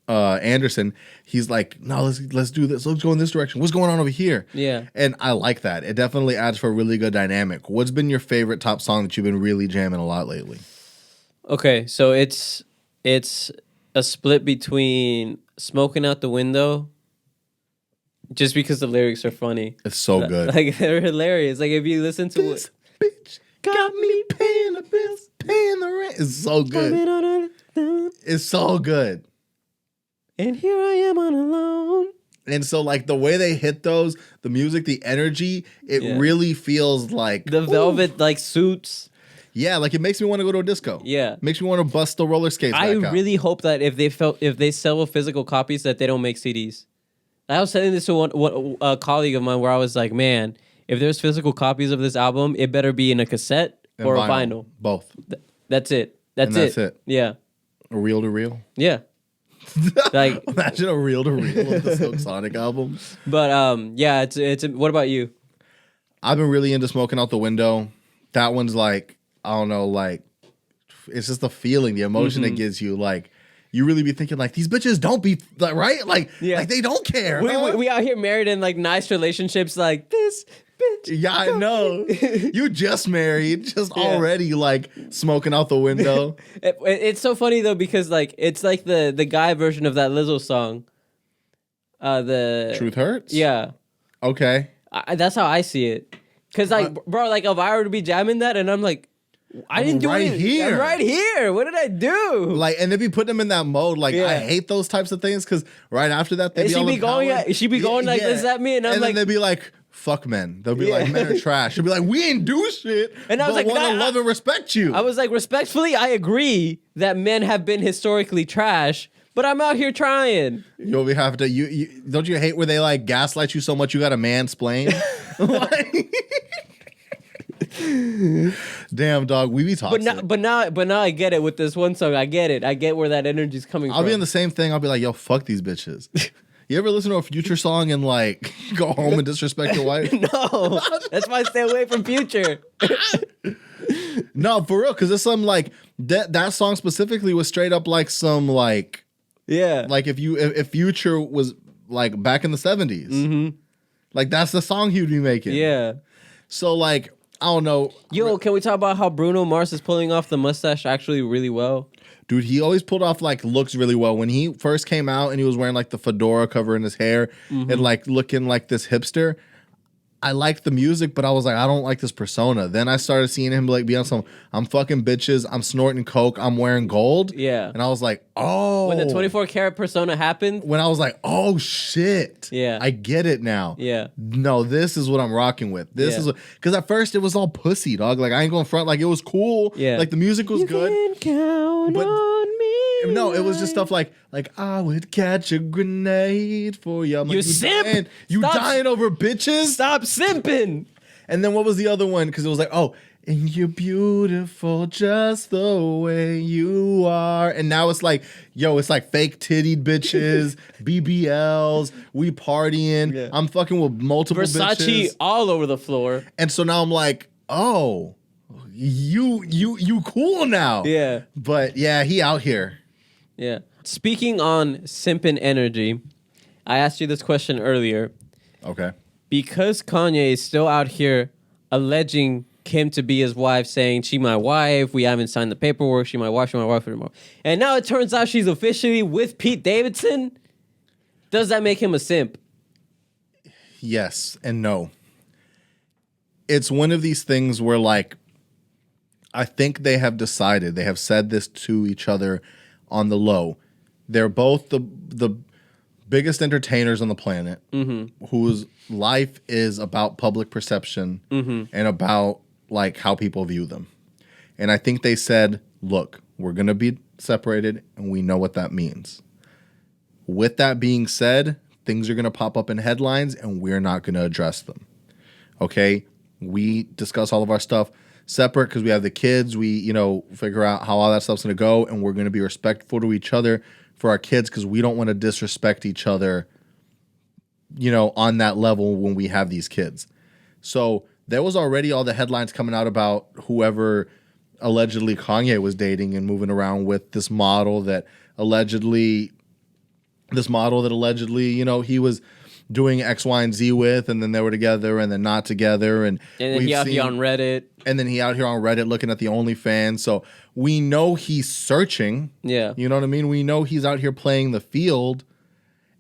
Anderson, he's like, no, let's do this. Let's go in this direction. What's going on over here? Yeah. And I like that. It definitely adds for a really good dynamic. What's been your favorite top song that you've been really jamming a lot lately? Okay, so it's a split between Smoking Out the Window just because the lyrics are funny. It's so good. Like, they're hilarious. Like, if you listen to this bitch got me paying the bills, paying the rent. It's so good. It's so good. And here I am on alone. And so, like, the way they hit those, the music, the energy, it really feels like... The velvet, like, suits. Yeah, like, it makes me want to go to a disco. Yeah. Makes me want to bust the roller skates I back out. really hope that if they sell physical copies, that they don't make CDs. I was saying this to a colleague of mine where I was like, man, if there's physical copies of this album, it better be in a cassette or a vinyl. Both. That's it. That's it. Yeah. A reel to reel. Yeah. Like, imagine a reel to reel of the Silk Sonic album. But yeah, it's. What about you? I've been really into Smoking Out the Window. That one's like, I don't know, like, it's just the feeling, the emotion it gives you. Like, you really be thinking like, these bitches don't be like, right? Like, like they don't care. We out here married in like nice relationships, like this bitch. Yeah, I know. You just married, just already like smoking out the window. It's so funny though, because like it's like the guy version of that Lizzo song. The Truth Hurts? Yeah. Okay. That's how I see it. Cause like, bro, like if I were to be jamming that and I'm like, I didn't do anything. Here. I'm right here. What did I do? Like, and they be putting them in that mode. Like, I hate those types of things because right after that, she be going like this at me, and I'm like, then they be like, "Fuck men." They'll be like, "Men are trash." She'll be like, "We ain't do shit." And I was like, "Want to love and respect you." I was like, respectfully, I agree that men have been historically trash, but I'm out here trying. You'll have to. You don't you hate where they like gaslight you so much you got to mansplain? Like, damn, dog, we be toxic. But now I get it with this one song. I get it. I get where that energy's coming from. I'll be in the same thing. I'll be like, yo, fuck these bitches. You ever listen to a Future song and like go home and disrespect your wife? No, that's why I stay away from Future. No, for real, because it's some like that song specifically was straight up like some like like if Future was like back in the 70s, like that's the song he would be making. Yeah. So like, I don't know. Yo, can we talk about how Bruno Mars is pulling off the mustache actually really well? Dude, he always pulled off like looks really well. When he first came out and he was wearing like the fedora covering his hair and like looking like this hipster, I liked the music, but I was like, I don't like this persona. Then I started seeing him like be on some, I'm fucking bitches, I'm snorting coke, I'm wearing gold. Yeah. And I was like, oh. When the 24 karat persona happened. When I was like, oh shit. Yeah. I get it now. Yeah. No, this is what I'm rocking with. This is because at first it was all pussy, dog. Like I ain't going front. Like it was cool. Yeah. Like the music was good. You can count on me. No, it was just stuff like I would catch a grenade for you. I'm like, you simp. You dying over bitches? Stop simping. And then what was the other one? Because it was like, oh, and you're beautiful just the way you are. And now it's like, yo, it's like fake tittied bitches, BBLs, we partying. Yeah. I'm fucking with multiple Versace bitches. all over the floor. And so now I'm like, oh, you cool now. Yeah. But yeah, he out here. Yeah. Speaking on simpin' energy, I asked you this question earlier. Okay. Because Kanye is still out here alleging Kim to be his wife, saying she my wife, we haven't signed the paperwork, she my wife anymore. And now it turns out she's officially with Pete Davidson. Does that make him a simp? Yes and no. It's one of these things where like I think they have decided, they have said this to each other on the low. They're both the biggest entertainers on the planet whose life is about public perception and about like how people view them. And I think they said, look, we're going to be separated and we know what that means. With that being said, things are going to pop up in headlines and we're not going to address them. Okay? We discuss all of our stuff separate because we have the kids. We, figure out how all that stuff's going to go, and we're going to be respectful to each other for our kids because we don't want to disrespect each other, on that level when we have these kids. So there was already all the headlines coming out about whoever allegedly Kanye was dating and moving around with this model that allegedly, he was doing X, Y, and Z with, and then they were together and then not together. And then he out here on Reddit. And then he out here on Reddit looking at the OnlyFans. So we know he's searching. Yeah. You know what I mean? We know he's out here playing the field.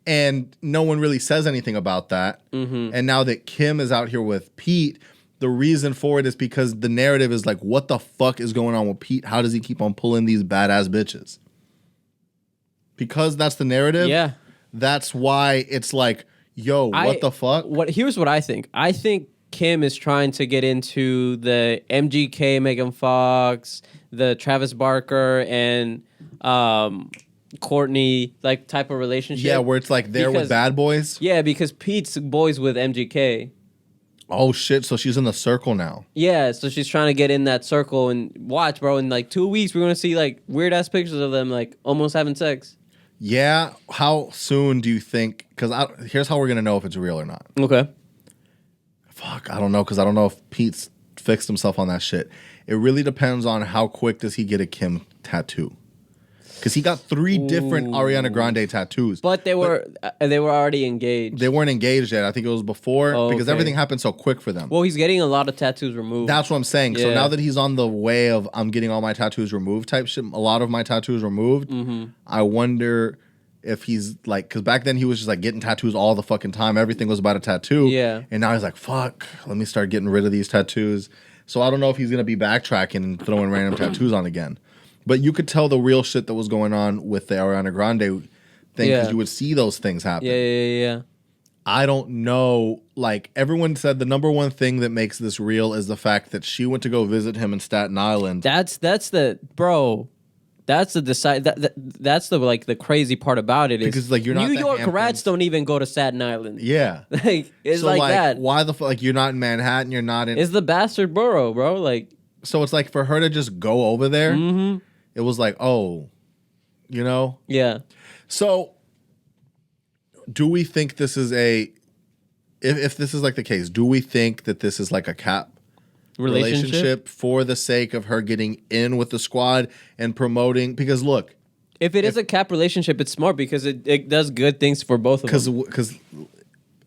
And no one really says anything about that. Mm-hmm. And now that Kim is out here with Pete, the reason for it is because the narrative is like, what the fuck is going on with Pete? How does he keep on pulling these badass bitches? Because that's the narrative. Yeah. That's why it's like, yo, what the fuck? Here's what I think. I think Kim is trying to get into the MGK, Megan Fox, the Travis Barker, and Courtney like type of relationship. Yeah, where it's like they're with bad boys. Yeah, because Pete's boys with MGK. Oh shit! So she's in the circle now. Yeah, so she's trying to get in that circle and watch, bro. In like 2 weeks, we're gonna see like weird ass pictures of them like almost having sex. Yeah. How soon do you think? Because here's how we're gonna know if it's real or not. Okay. Fuck, I don't know, because I don't know if Pete's fixed himself on that shit. It really depends on how quick does he get a Kim tattoo. Because he got 3 different Ariana Grande tattoos. But they were already engaged. They weren't engaged yet. I think it was before because everything happened so quick for them. Well, he's getting a lot of tattoos removed. That's what I'm saying. Yeah. So now that he's on the way of I'm getting all my tattoos removed type shit, a lot of my tattoos removed, I wonder if he's like, because back then he was just like getting tattoos all the fucking time. Everything was about a tattoo. Yeah. And now he's like, fuck, let me start getting rid of these tattoos. So I don't know if he's going to be backtracking and throwing random tattoos on again. But you could tell the real shit that was going on with the Ariana Grande thing because you would see those things happen. Yeah. I don't know. Like, everyone said the number one thing that makes this real is the fact that she went to go visit him in Staten Island. That's the bro. That's the that's the like the crazy part about it is because like you're not New York rats don't even go to Staten Island. Yeah, like it's so like that. Why the fuck? Like you're not in Manhattan. You're not in. It's the bastard borough, bro. Like so, it's like for her to just go over there. Mm-hmm. It was like, oh, you know? Yeah. So, do we think this is if this is like the case, do we think that this is like a cap relationship for the sake of her getting in with the squad and promoting? Because look. If it is a cap relationship, it's smart because it does good things for both of them. Because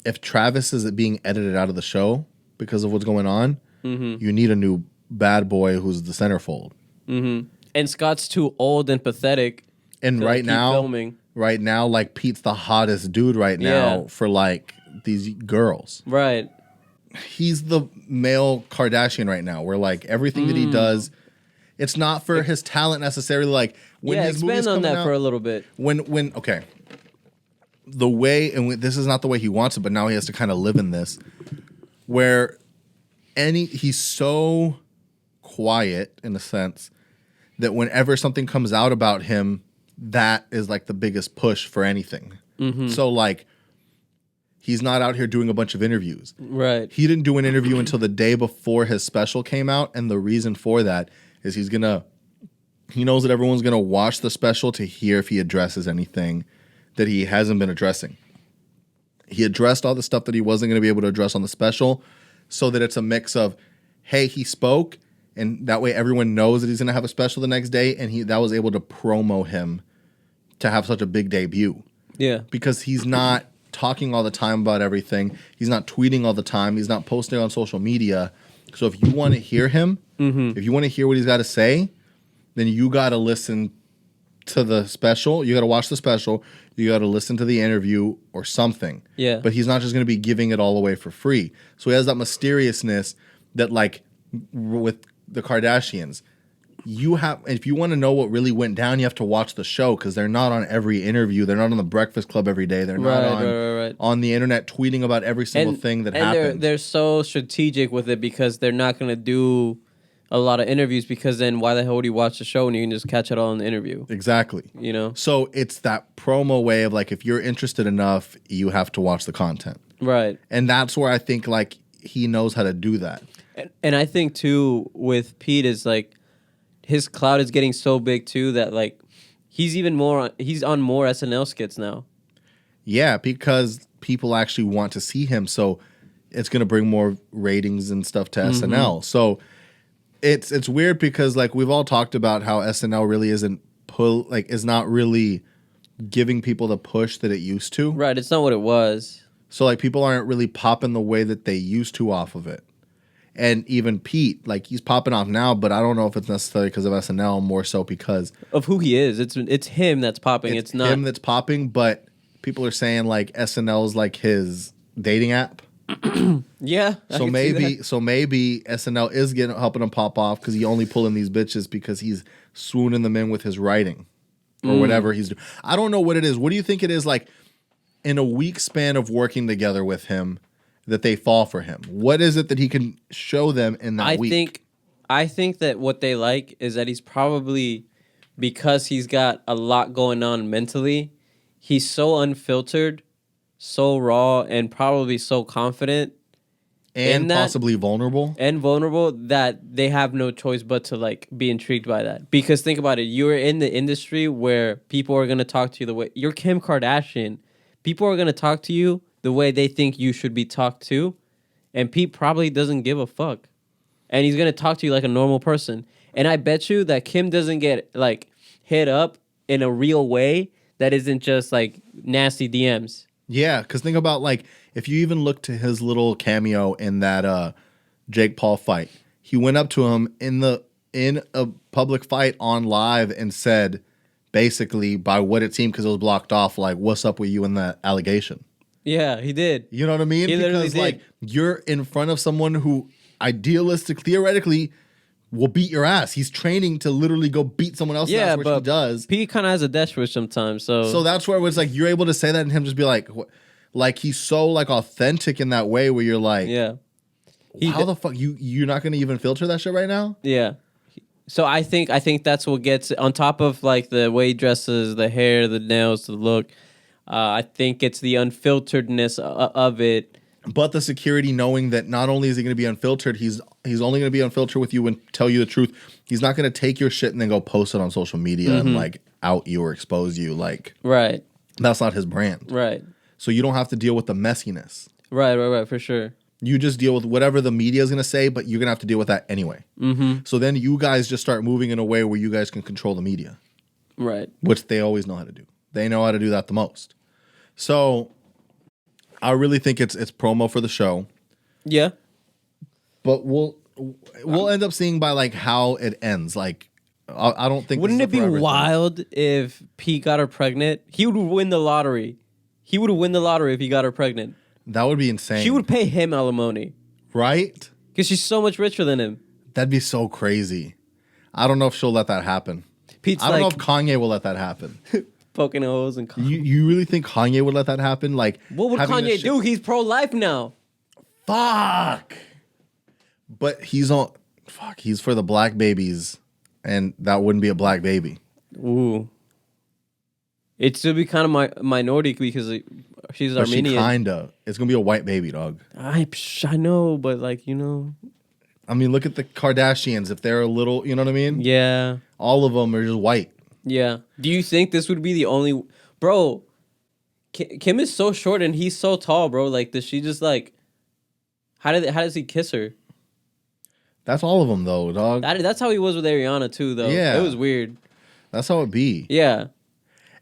if Travis is being edited out of the show because of what's going on, you need a new bad boy who's the centerfold. Mm-hmm. And Scott's too old and pathetic. And right now, like Pete's the hottest dude right now for like these girls. Right. He's the male Kardashian right now. Where like everything that he does, it's not for his talent necessarily. Like when his movies expand on that out, for a little bit. When okay, the way this is not the way he wants it, but now he has to kind of live in this. Where he's so quiet in a sense that whenever something comes out about him, that is like the biggest push for anything. Mm-hmm. So like, he's not out here doing a bunch of interviews. Right. He didn't do an interview until the day before his special came out. And the reason for that is he knows that everyone's going to watch the special to hear if he addresses anything that he hasn't been addressing. He addressed all the stuff that he wasn't going to be able to address on the special so that it's a mix of, hey, he spoke, and that way everyone knows that he's going to have a special the next day, and that was able to promo him to have such a big debut. Yeah. Because he's not talking all the time about everything. He's not tweeting all the time. He's not posting on social media. So if you want to hear him, if you want to hear what he's got to say, then you got to listen to the special. You got to watch the special. You got to listen to the interview or something. Yeah. But he's not just going to be giving it all away for free. So he has that mysteriousness that like with the Kardashians, if you want to know what really went down, you have to watch the show because they're not on every interview. They're not on the Breakfast Club every day. They're not on the internet tweeting about every single thing that happens. And they're so strategic with it because they're not going to do a lot of interviews because then why the hell would you watch the show and you can just catch it all in the interview? Exactly. You know? So it's that promo way of like, if you're interested enough, you have to watch the content. Right. And that's where I think like he knows how to do that. And I think too with Pete is like his clout is getting so big too that like he's on more SNL skits now. Yeah, because people actually want to see him, so it's going to bring more ratings and stuff to SNL. So it's weird because like we've all talked about how SNL really is not really giving people the push that it used to. Right, it's not what it was. So like people aren't really popping the way that they used to off of it. And even Pete, like he's popping off now, but I don't know if it's necessarily because of SNL, more so because of who he is. It's him that's popping. It's not him that's popping, but people are saying like SNL is like his dating app. Yeah. So maybe SNL is helping him pop off because he only pulling these bitches because he's swooning them in with his writing or whatever he's doing. I don't know what it is. What do you think it is like in a week span of working together with him that they fall for him? What is it that he can show them in that week? I think that what they like is that he's probably, because he's got a lot going on mentally, he's so unfiltered, so raw, and probably so confident. And possibly vulnerable. And vulnerable that they have no choice but to like be intrigued by that. Because think about it, you're in the industry where people are going to talk to you the way, you're Kim Kardashian. People are going to talk to you the way they think you should be talked to. And Pete probably doesn't give a fuck. And he's going to talk to you like a normal person. And I bet you that Kim doesn't get, like, hit up in a real way that isn't just, like, nasty DMs. Yeah, because think about, like, if you even look to his little cameo in that Jake Paul fight, he went up to him in a public fight on live and said, basically, by what it seemed, because it was blocked off, like, what's up with you in that allegation? Yeah, he did. You know what I mean? He literally because, did. like, you're in front of someone who theoretically will beat your ass. He's training to literally go beat someone else's ass, which he does. Pete kind of has a death wish sometimes, so that's where it was like you're able to say that and him just be like, what? Like he's so like authentic in that way where you're like, yeah, how the fuck you're not gonna even filter that shit right now? Yeah. So I think that's what gets on top of like the way he dresses, the hair, the nails, the look. I think it's the unfilteredness of it. But the security knowing that not only is he going to be unfiltered, he's only going to be unfiltered with you and tell you the truth. He's not going to take your shit and then go post it on social media and like out you or expose you. Like, right. That's not his brand. Right. So you don't have to deal with the messiness. Right, for sure. You just deal with whatever the media is going to say, but you're going to have to deal with that anyway. Mm-hmm. So then you guys just start moving in a way where you guys can control the media. Right. Which they always know how to do. They know how to do that the most. So I really think it's promo for the show. Yeah. But we'll end up seeing by like how it ends. Like I don't think. Wouldn't it be wild if Pete got her pregnant? He would win the lottery. He would win the lottery if he got her pregnant. That would be insane. She would pay him alimony. Right? Because she's so much richer than him. That'd be so crazy. I don't know if she'll let that happen. I don't know if Kanye will let that happen. Poking holes and you really think Kanye would let that happen? Like, what would Kanye do? He's pro-life now. Fuck. But he's for the black babies, and that wouldn't be a black baby. Ooh. It'd still be kind of minority because she's Armenian. Kinda. It's gonna be a white baby, dog. I know, but like, you know. I mean, look at the Kardashians. If they're a little, you know what I mean? Yeah. All of them are just white. Yeah. Do you think this would be the only... Bro, Kim is so short and he's so tall, bro. Like, does she just like... How does he kiss her? That's all of them, though, dog. That's how he was with Ariana, too, though. Yeah. It was weird. That's how it be. Yeah.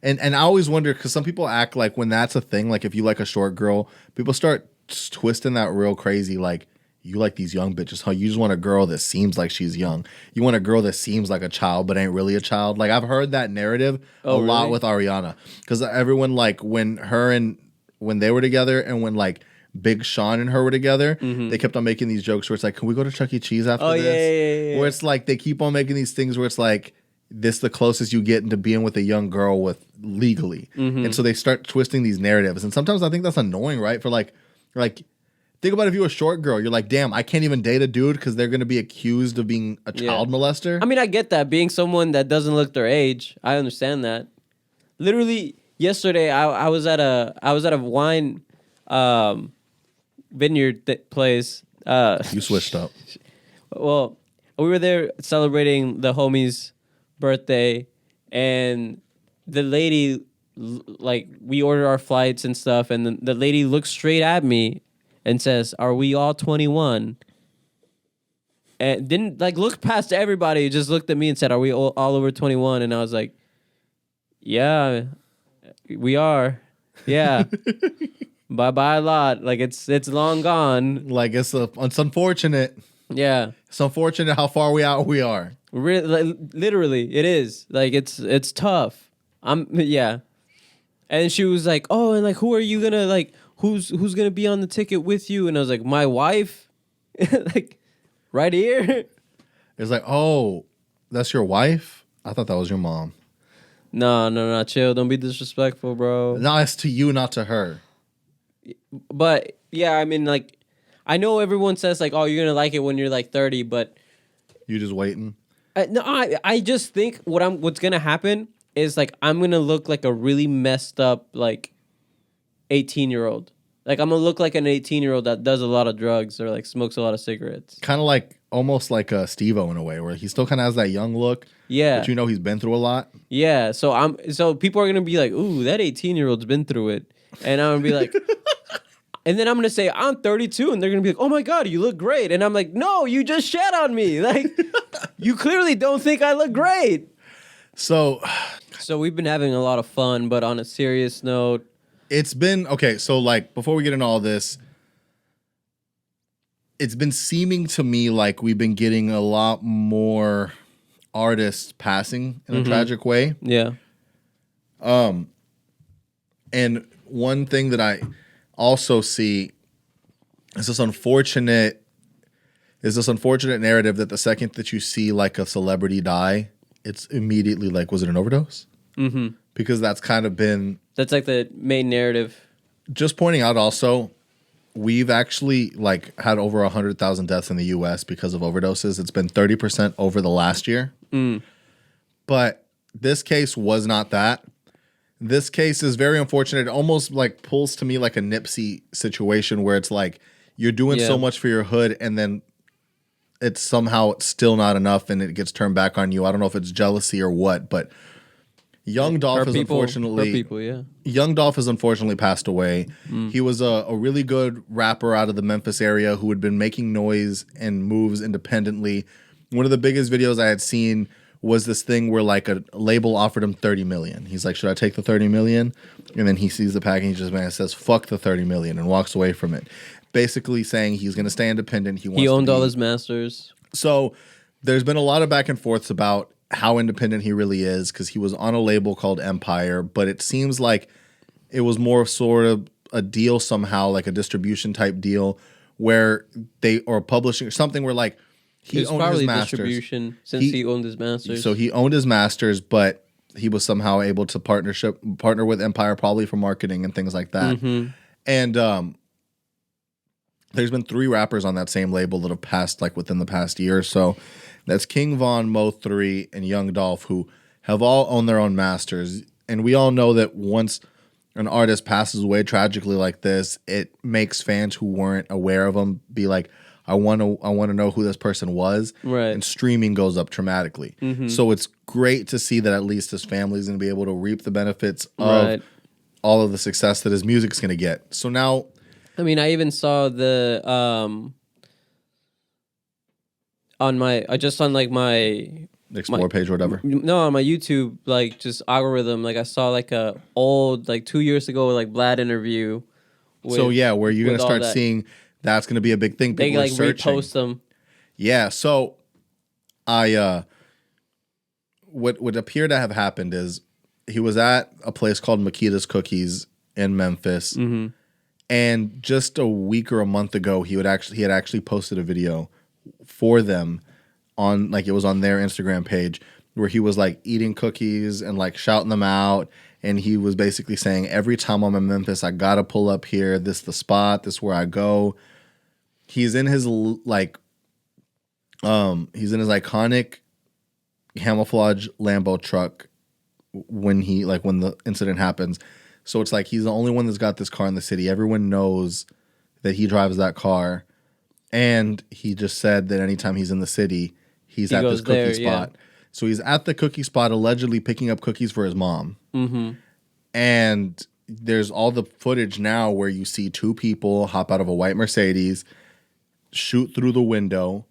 And I always wonder, because some people act like when that's a thing, like if you like a short girl, people start twisting that real crazy, like, you like these young bitches, huh? You just want a girl that seems like she's young. You want a girl that seems like a child but ain't really a child. Like, I've heard that narrative lot with Ariana. Because everyone, like, when they were together and when, like, Big Sean and her were together, they kept on making these jokes where it's like, can we go to Chuck E. Cheese after this? Yeah. Where it's like, they keep on making these things where it's like, this the closest you get into being with a young girl with legally. And so they start twisting these narratives. And sometimes I think that's annoying, right? For like, think about if you were a short girl, you're like, damn, I can't even date a dude because they're going to be accused of being a child molester. I mean, I get that. Being someone that doesn't look their age, I understand that. Literally, yesterday, I was at a wine vineyard place. You switched up. Well, we were there celebrating the homie's birthday, and the lady, like, we ordered our flights and stuff, and the lady looks straight at me and says, "Are we all 21?" And didn't like look past everybody, just looked at me and said, "Are we all over 21?" And I was like, "Yeah, we are. Yeah." Bye a lot. Like it's long gone. Like it's unfortunate. Yeah. It's unfortunate how far we are. Literally, it is. Like it's tough. Yeah. And she was like, "Oh, and like, who are you gonna like? Who's gonna be on the ticket with you?" And I was like, "My wife, like, right here." It's like, oh, that's your wife? I thought that was your mom. No, chill. Don't be disrespectful, bro. No, it's to you, not to her. But yeah, I mean, like, I know everyone says like, "Oh, you're gonna like it when you're like 30," but You just waiting. no, I just think what's gonna happen is like I'm gonna look like a really messed up like 18-year-old. Like I'm gonna look like an 18-year-old that does a lot of drugs or like smokes a lot of cigarettes. Kind of like almost like a Steve-O in a way, where he still kind of has that young look. Yeah, But you know he's been through a lot. yeah. So people are gonna be like, "Ooh, that 18-year-old's been through it," and I'm gonna be like. And then I'm gonna say I'm 32, and they're gonna be like, "Oh my god, you look great!" And I'm like, "No, you just shat on me. Like, you clearly don't think I look great." So we've been having a lot of fun, but on a serious note, it's been okay. So like before we get into all this, it's been seeming to me like we've been getting a lot more artists passing in a tragic way. Yeah. And one thing that I also see is this unfortunate narrative that the second that you see like a celebrity die, it's immediately like, was it an overdose? Mm-hmm. Because that's kind of been... That's like the main narrative. Just pointing out also, we've actually like had over 100,000 deaths in the U.S. because of overdoses. It's been 30% over the last year. But this case was not that. This case is very unfortunate. It almost like pulls to me like a Nipsey situation where it's like you're doing so much for your hood and then it's somehow still not enough and it gets turned back on you. I don't know if it's jealousy or what, but Young Dolph has unfortunately passed away. He was a really good rapper out of the Memphis area who had been making noise and moves independently. One of the biggest videos I had seen was this thing where like a label offered him 30 million. He's like, should I take the 30 million? And then he sees the package, just man says, fuck the 30 million and walks away from it. Basically saying he's going to stay independent. He owned all his masters. So there's been a lot of back and forths about how independent he really is because he was on a label called Empire, but it seems like it was more sort of a deal somehow, like a distribution type deal where or publishing or something where like, he owned his masters. Distribution since he owned his masters. So he owned his masters, but he was somehow able to partner with Empire probably for marketing and things like that. Mm-hmm. And there's been 3 rappers on that same label that have passed like within the past year or so. That's King Von, Mo 3, and Young Dolph, who have all owned their own masters. And we all know that once an artist passes away tragically like this, it makes fans who weren't aware of them be like, I want to know who this person was, right? And streaming goes up dramatically. Mm-hmm. So it's great to see that at least his family is going to be able to reap the benefits of all of the success that his music's going to get. So now, I mean, I even saw the on my Explore page or whatever. No, on my YouTube like just algorithm, like I saw like a old like 2 years ago like Vlad interview. So yeah, where you're going to start seeing. That's going to be a big thing. People they like repost them. Yeah. So what appeared to have happened is he was at a place called Makita's Cookies in Memphis. Mm-hmm. And just a week or a month ago, he had actually posted a video for them on like it was on their Instagram page where he was like eating cookies and like shouting them out. And he was basically saying, every time I'm in Memphis, I got to pull up here. This is the spot. This is where I go. He's in his like, he's in his iconic camouflage Lambo truck when the incident happens. So it's like he's the only one that's got this car in the city. Everyone knows that he drives that car. And he just said that anytime he's in the city, he's at this cookie spot. Yeah. So he's at the cookie spot allegedly picking up cookies for his mom. Mm-hmm. And there's all the footage now where you see 2 people hop out of a white Mercedes, shoot through the window.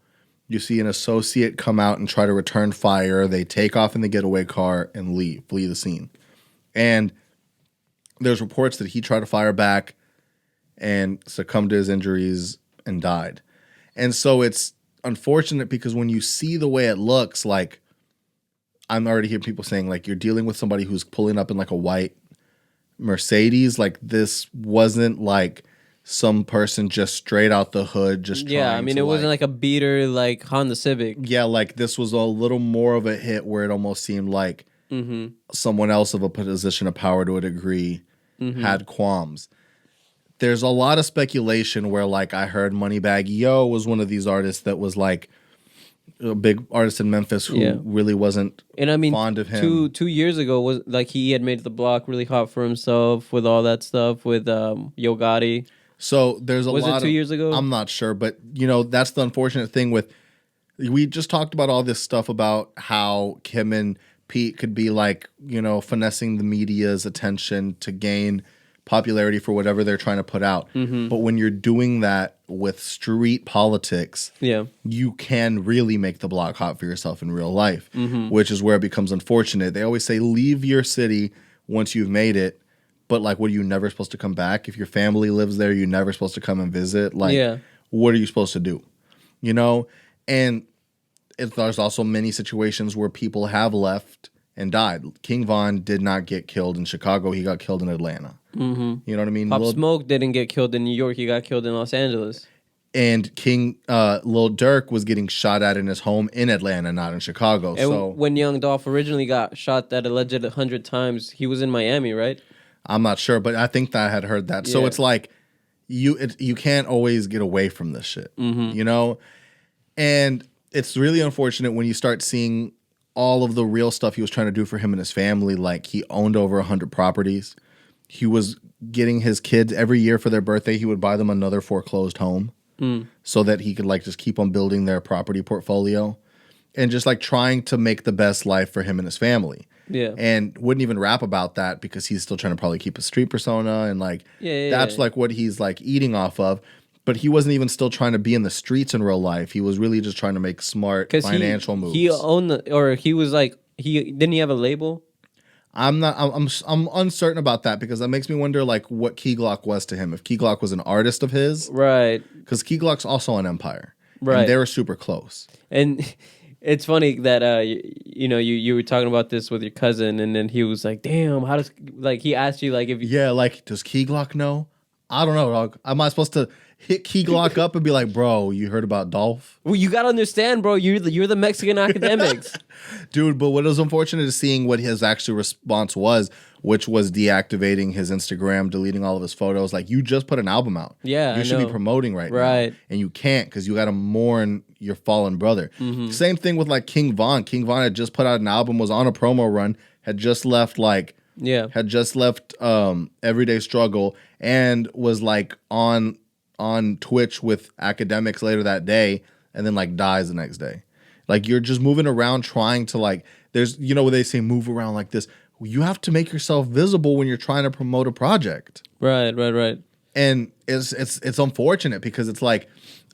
You see an associate come out and try to return fire. They take off in the getaway car and flee the scene. And there's reports that he tried to fire back and succumbed to his injuries and died. And so it's unfortunate because when you see the way it looks, like I'm already hearing people saying like you're dealing with somebody who's pulling up in like a white Mercedes. Like, this wasn't like some person just straight out the hood just I mean, it wasn't like a beater like Honda Civic. Yeah, like this was a little more of a hit where it almost seemed like someone else of a position of power to a degree had qualms. There's a lot of speculation where, like, I heard Moneybagg Yo was one of these artists that was like a big artist in Memphis who really wasn't fond of him. 2 years ago was like he had made the block really hot for himself with all that stuff with Yo Gotti. So there's a lot. Was it 2 years ago? I'm not sure, but that's the unfortunate thing with. We just talked about all this stuff about how Kim and Pete could be like, finessing the media's attention to gain popularity for whatever they're trying to put out. But when you're doing that with street politics, you can really make the block hot for yourself in real life, which is where it becomes unfortunate. They always say, leave your city once you've made it. But, like, what, are you never supposed to come back? If your family lives there, you're never supposed to come and visit? Like, what are you supposed to do? And there's also many situations where people have left and died. King Von did not get killed in Chicago. He got killed in Atlanta. You know what I mean? Pop Smoke didn't get killed in New York. He got killed in Los Angeles. And Lil Durk was getting shot at in his home in Atlanta, not in Chicago. And when Young Dolph originally got shot that alleged 100 times, he was in Miami, right? I'm not sure, but I think that I had heard that. So it's like you can't always get away from this shit, And it's really unfortunate when you start seeing all of the real stuff he was trying to do for him and his family. Like, he owned over 100 properties. He was getting his kids every year for their birthday. He would buy them another foreclosed home so that he could, like, just keep on building their property portfolio and just, like, trying to make the best life for him and his family. Yeah. And wouldn't even rap about that because he's still trying to probably keep a street persona and, like, that's like what he's, like, eating off of. But he wasn't even still trying to be in the streets in real life. He was really just trying to make smart financial moves. He owned he was like, didn't he have a label? I'm uncertain about that because that makes me wonder, like, what Key Glock was to him. If Key Glock was an artist of his. Right. Because Key Glock's also an empire. Right. And they were super close. And it's funny that, you were talking about this with your cousin and then he was like, damn, how does, like, he asked you, like, if you. Yeah, like, does Key Glock know? I don't know, dog. Am I supposed to hit Key Glock up and be like, bro, you heard about Dolph? Well, you gotta understand, bro. You're the Mexican academics, dude. But what was unfortunate is seeing what his actual response was, which was deactivating his Instagram, deleting all of his photos. Like, you just put an album out. Yeah, you should be promoting right now, and you can't because you got to mourn your fallen brother. Same thing with like King Von. King Von had just put out an album, was on a promo run, had just left Everyday Struggle, and was like on Twitch with academics later that day, and then like dies the next day. Like, you're just moving around trying to, like, there's, where they say move around like this. You have to make yourself visible when you're trying to promote a project. Right. And it's unfortunate because it's like,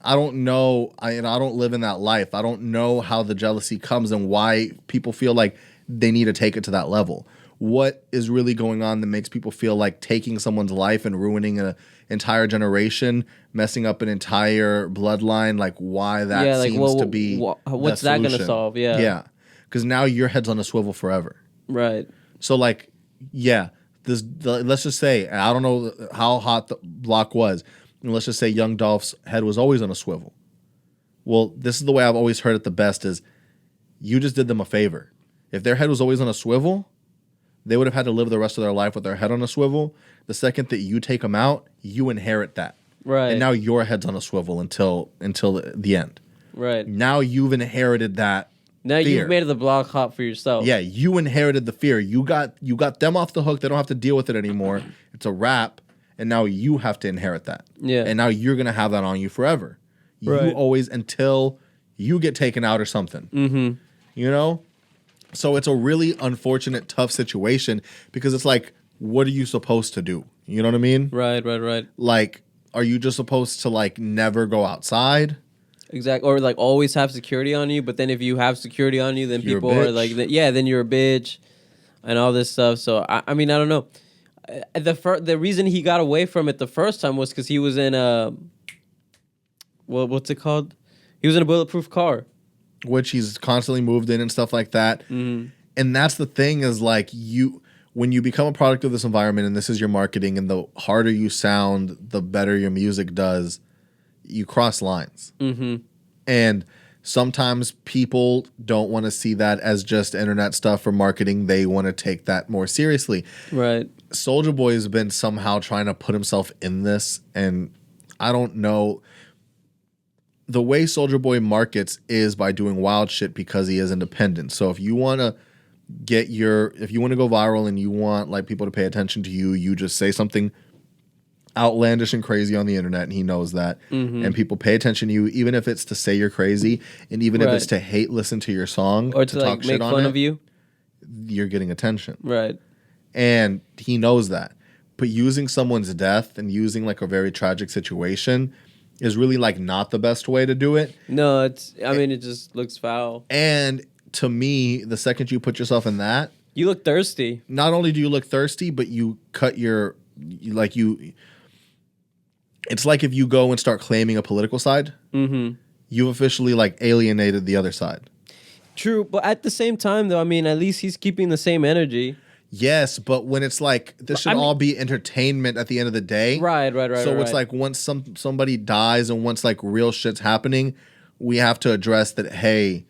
I don't know, I don't live in that life. I don't know how the jealousy comes and why people feel like they need to take it to that level. What is really going on that makes people feel like taking someone's life and ruining an entire generation, messing up an entire bloodline, like why that seems to be what's that going to solve? Yeah. Because now your head's on a swivel forever. Right. So, like, let's just say, I don't know how hot the block was, and let's just say Young Dolph's head was always on a swivel. Well, this is the way I've always heard it the best is you just did them a favor. If their head was always on a swivel, they would have had to live the rest of their life with their head on a swivel. The second that you take them out, you inherit that. Right. And now your head's on a swivel until the end. Right. Now you've inherited that. Now fear. You've made the block hot for yourself. Yeah, you inherited the fear. You got them off the hook. They don't have to deal with it anymore. It's a wrap, and now you have to inherit that. Yeah. And now you're going to have that on you forever. Right. You always, until you get taken out or something. Mm-hmm. So it's a really unfortunate, tough situation because it's like, what are you supposed to do? You know what I mean? Right. Like, are you just supposed to, like, never go outside? Exactly. Or, like, always have security on you, but then if you have security on you, then people are like, then you're a bitch and all this stuff. So, I mean, I don't know. The reason he got away from it the first time was because he was in what's it called? He was in a bulletproof car. Which he's constantly moved in and stuff like that. Mm-hmm. And that's the thing is, like, when you become a product of this environment and this is your marketing, and the harder you sound, the better your music does, you cross lines. Mm-hmm. And sometimes people don't want to see that as just internet stuff or marketing. They want to take that more seriously. Right. Soulja Boy has been somehow trying to put himself in this, and I don't know. The way Soulja Boy markets is by doing wild shit because he is independent. So if you want to if you want to go viral and you want like people to pay attention to you, you just say something outlandish and crazy on the internet, and he knows that. Mm-hmm. And people pay attention to you, even if it's to say you're crazy, and even if it's to hate listen to your song or to talk like shit make on fun it, of you. You're getting attention. Right. And he knows that. But using someone's death and using like a very tragic situation is really like not the best way to do it. No, it just looks foul. And to me, the second you put yourself in that, you look thirsty. Not only do you look thirsty, but you cut it's like if you go and start claiming a political side, you've officially like alienated the other side. True, but at the same time though, I mean, at least he's keeping the same energy. Yes, but when it's like this should all be entertainment at the end of the day. Right. So it's like once somebody dies and once like real shit's happening, we have to address that. Hey,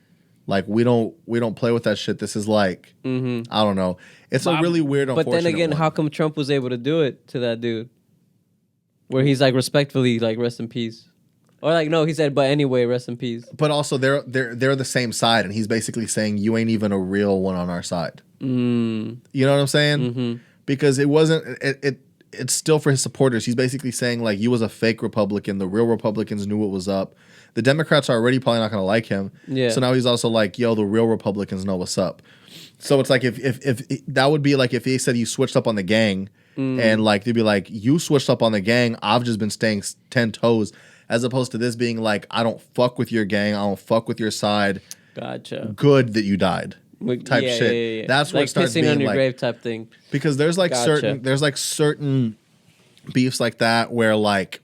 like we don't play with that shit. This is like I don't know. It's a really weird. But then again, how come Trump was able to do it to that dude? Where he's like respectfully like rest in peace, or like no, he said but anyway rest in peace. But also they're the same side, and he's basically saying you ain't even a real one on our side. You know what I'm saying? Mm-hmm. Because it wasn't it's still for his supporters. He's basically saying like you was a fake Republican. The real Republicans knew what was up. The Democrats are already probably not going to like him. Yeah. So now he's also like, yo, the real Republicans know what's up. So it's like if that would be like if he said you switched up on the gang, and like they'd be like, you switched up on the gang. I've just been staying 10 toes, as opposed to this being like, I don't fuck with your gang. I don't fuck with your side. Gotcha. Good that you died. Type shit. Yeah. That's like what starts pissing being on your like, grave type thing. Because there's like certain beefs like that where like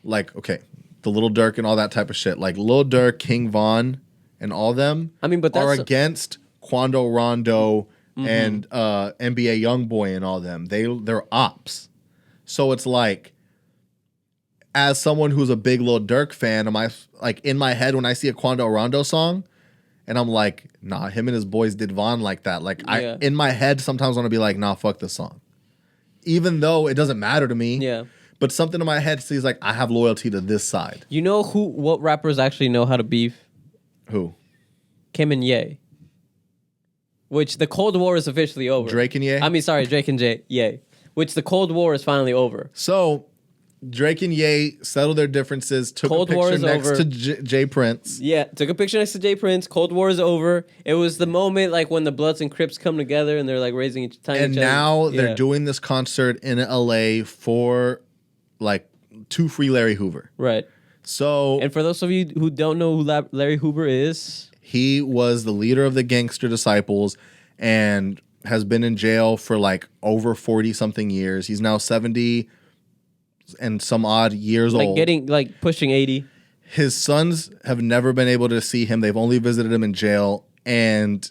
okay, the Lil Durk and all that type of shit. Like Lil Durk, King Von, and all them are against Quando Rondo and NBA Youngboy and all them. They're ops. So it's like, as someone who's a big Lil Durk fan, am I like in my head when I see a Quando Rondo song? And I'm like, nah, him and his boys did Von like that. Like I in my head sometimes want to be like, nah, fuck this song. Even though it doesn't matter to me. Yeah. But something in my head says like, I have loyalty to this side. You know what rappers actually know how to beef? Who? Kim and Ye. Which the Cold War is officially over. Drake and Ye? I mean, sorry, Drake and Ye. Which the Cold War is finally over. So Drake and Ye settled their differences, took a picture next to Jay Prince. Yeah, took a picture next to Jay Prince. Cold War is over. It was the moment like when the Bloods and Crips come together and they're like raising each time. And now they're doing this concert in LA for like to free Larry Hoover. Right. So, and for those of you who don't know who Larry Hoover is, he was the leader of the Gangster Disciples and has been in jail for like over 40 something years. He's now 70 and some odd years old. Getting like pushing 80. His sons have never been able to see him. They've only visited him in jail. And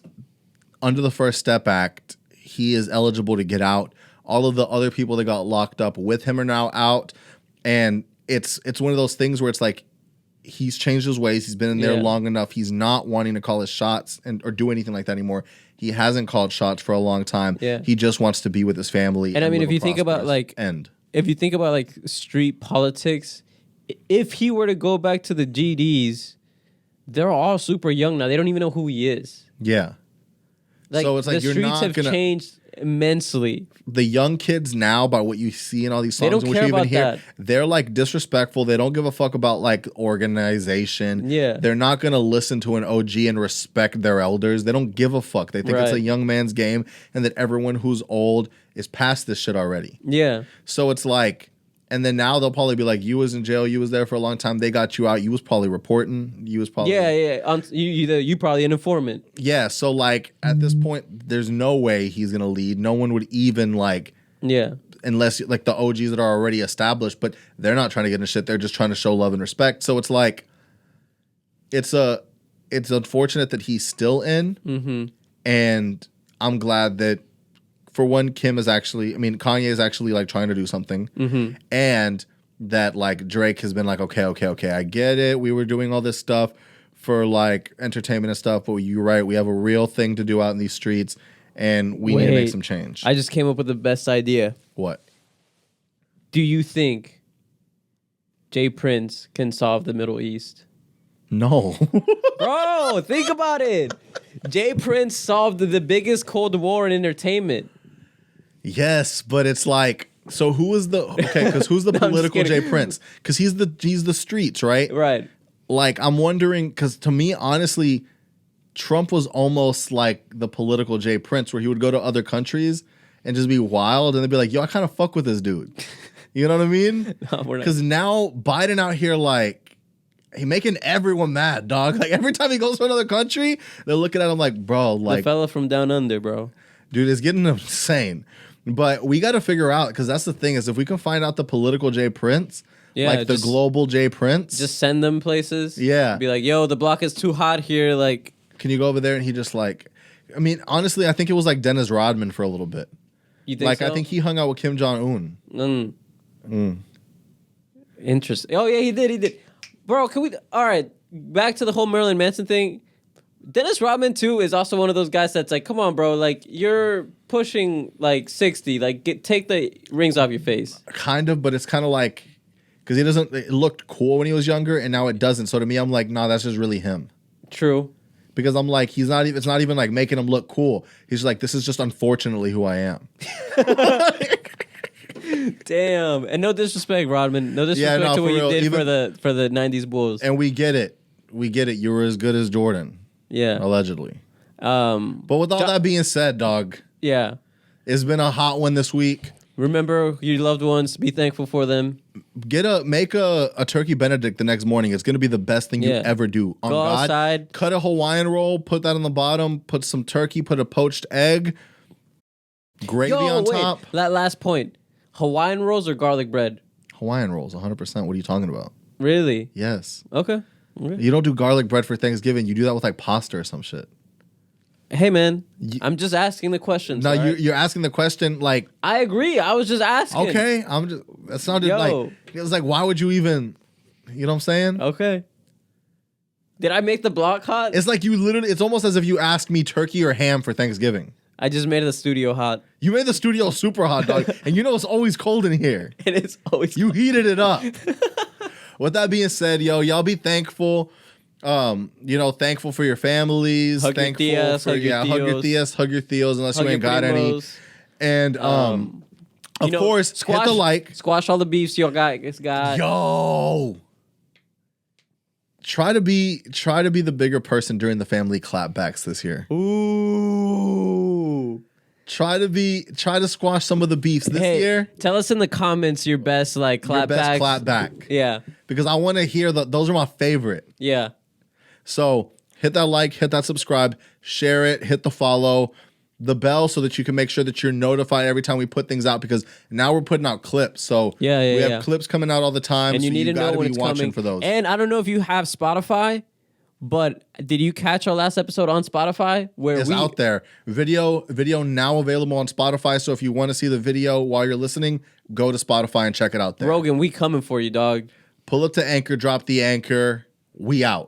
under the First Step Act, he is eligible to get out. All of the other people that got locked up with him are now out. And it's one of those things where it's like, he's changed his ways. He's been in there long enough. He's not wanting to call his shots or do anything like that anymore. He hasn't called shots for a long time. Yeah. He just wants to be with his family. And I mean, if you think about like street politics, if he were to go back to the GDs, they're all super young now. They don't even know who he is. Yeah. Like, so it's like the streets have changed immensely. The young kids now, by what you see in all these songs, and what you even hear, they're like disrespectful. They don't give a fuck about like organization. Yeah, they're not gonna listen to an OG and respect their elders. They don't give a fuck. They think it's a young man's game, and that everyone who's old is past this shit already. Yeah. So it's like, and then now they'll probably be like, you was in jail, you was there for a long time, they got you out, you was probably reporting, you was probably... You probably an informant. Yeah, so like, at this point, there's no way he's gonna lead. No one would even like... Yeah. Unless, like, the OGs that are already established, but they're not trying to get in shit, they're just trying to show love and respect. So it's like, it's unfortunate that he's still in, and I'm glad that for one, Kanye is actually like trying to do something, and that like Drake has been like, okay, I get it. We were doing all this stuff for like entertainment and stuff, but you're right. We have a real thing to do out in these streets, and we need to make some change. I just came up with the best idea. What? Do you think Jay Prince can solve the Middle East? No. Bro, think about it. Jay Prince solved the biggest Cold War in entertainment. Yes, but it's like, so who's the political Jay Prince? Because he's the streets, right? Right. Like, I'm wondering, because to me, honestly, Trump was almost like the political Jay Prince, where he would go to other countries and just be wild, and they'd be like, yo, I kind of fuck with this dude. You know what I mean? Because now Biden out here, like, he making everyone mad, dog. Like, every time he goes to another country, they're looking at him like, bro, like, the fella from down under, bro. Dude, it's getting insane. But we got to figure out, because that's the thing, is if we can find out the political Jay Prince, like the global Jay Prince. Just send them places. Yeah. Be like, yo, the block is too hot here. Like, can you go over there? And he just like, I mean, honestly, I think it was like Dennis Rodman for a little bit. You think like, so? I think he hung out with Kim Jong-un. Interesting. Oh, yeah, he did. Bro, can we... All right, back to the whole Marilyn Manson thing. Dennis Rodman, too, is also one of those guys that's like, come on, bro. Like, you're pushing, like, 60. Like, take the rings off your face. Kind of, but it's kind of like... Because it looked cool when he was younger, and now it doesn't. So to me, I'm like, nah, that's just really him. True. Because I'm like, it's not even like making him look cool. He's like, this is just unfortunately who I am. Damn. And no disrespect, Rodman. No disrespect to what you did for the 90s Bulls. And we get it. You were as good as Jordan. Yeah. Allegedly. But with all that being said, dog. Yeah. It's been a hot one this week. Remember your loved ones. Be thankful for them. Make a turkey Benedict the next morning. It's going to be the best thing you ever do. On Go God, outside. Cut a Hawaiian roll. Put that on the bottom. Put some turkey. Put a poached egg. Gravy on top. That last point. Hawaiian rolls or garlic bread? Hawaiian rolls, 100%. What are you talking about? Really? Yes. Okay. You don't do garlic bread for Thanksgiving. You do that with like pasta or some shit. Hey, man. I'm just asking the questions. No, you're asking the question like... I agree. I was just asking. Okay. That sounded like... It was like, why would you even... You know what I'm saying? Okay. Did I make the block hot? It's like you literally... It's almost as if you asked me turkey or ham for Thanksgiving. I just made the studio hot. You made the studio super hot, dog. And you know it's always cold in here. It is always You heated it up. With that being said, y'all be thankful. Thankful for your families. Hug thankful your tias, hug your tias, hug your theos, unless you ain't got any. And of course, hit the like. Squash all the beefs you got. Yo. Try to be the bigger person during the family clapbacks this year. Ooh. Try to squash some of the beefs this year. Tell us in the comments your best clapback. Yeah. Because I want to hear those are my favorite. Yeah. So hit that like, hit that subscribe, share it, hit the follow, the bell so that you can make sure that you're notified every time we put things out, because now we're putting out clips. So we have clips coming out all the time. And you need to know when it's watching coming. For those. And I don't know if you have Spotify, but did you catch our last episode on Spotify? It's out there. Video now available on Spotify. So if you want to see the video while you're listening, go to Spotify and check it out there. Rogan, we coming for you, dog. Pull up to Anchor, drop the anchor. We out.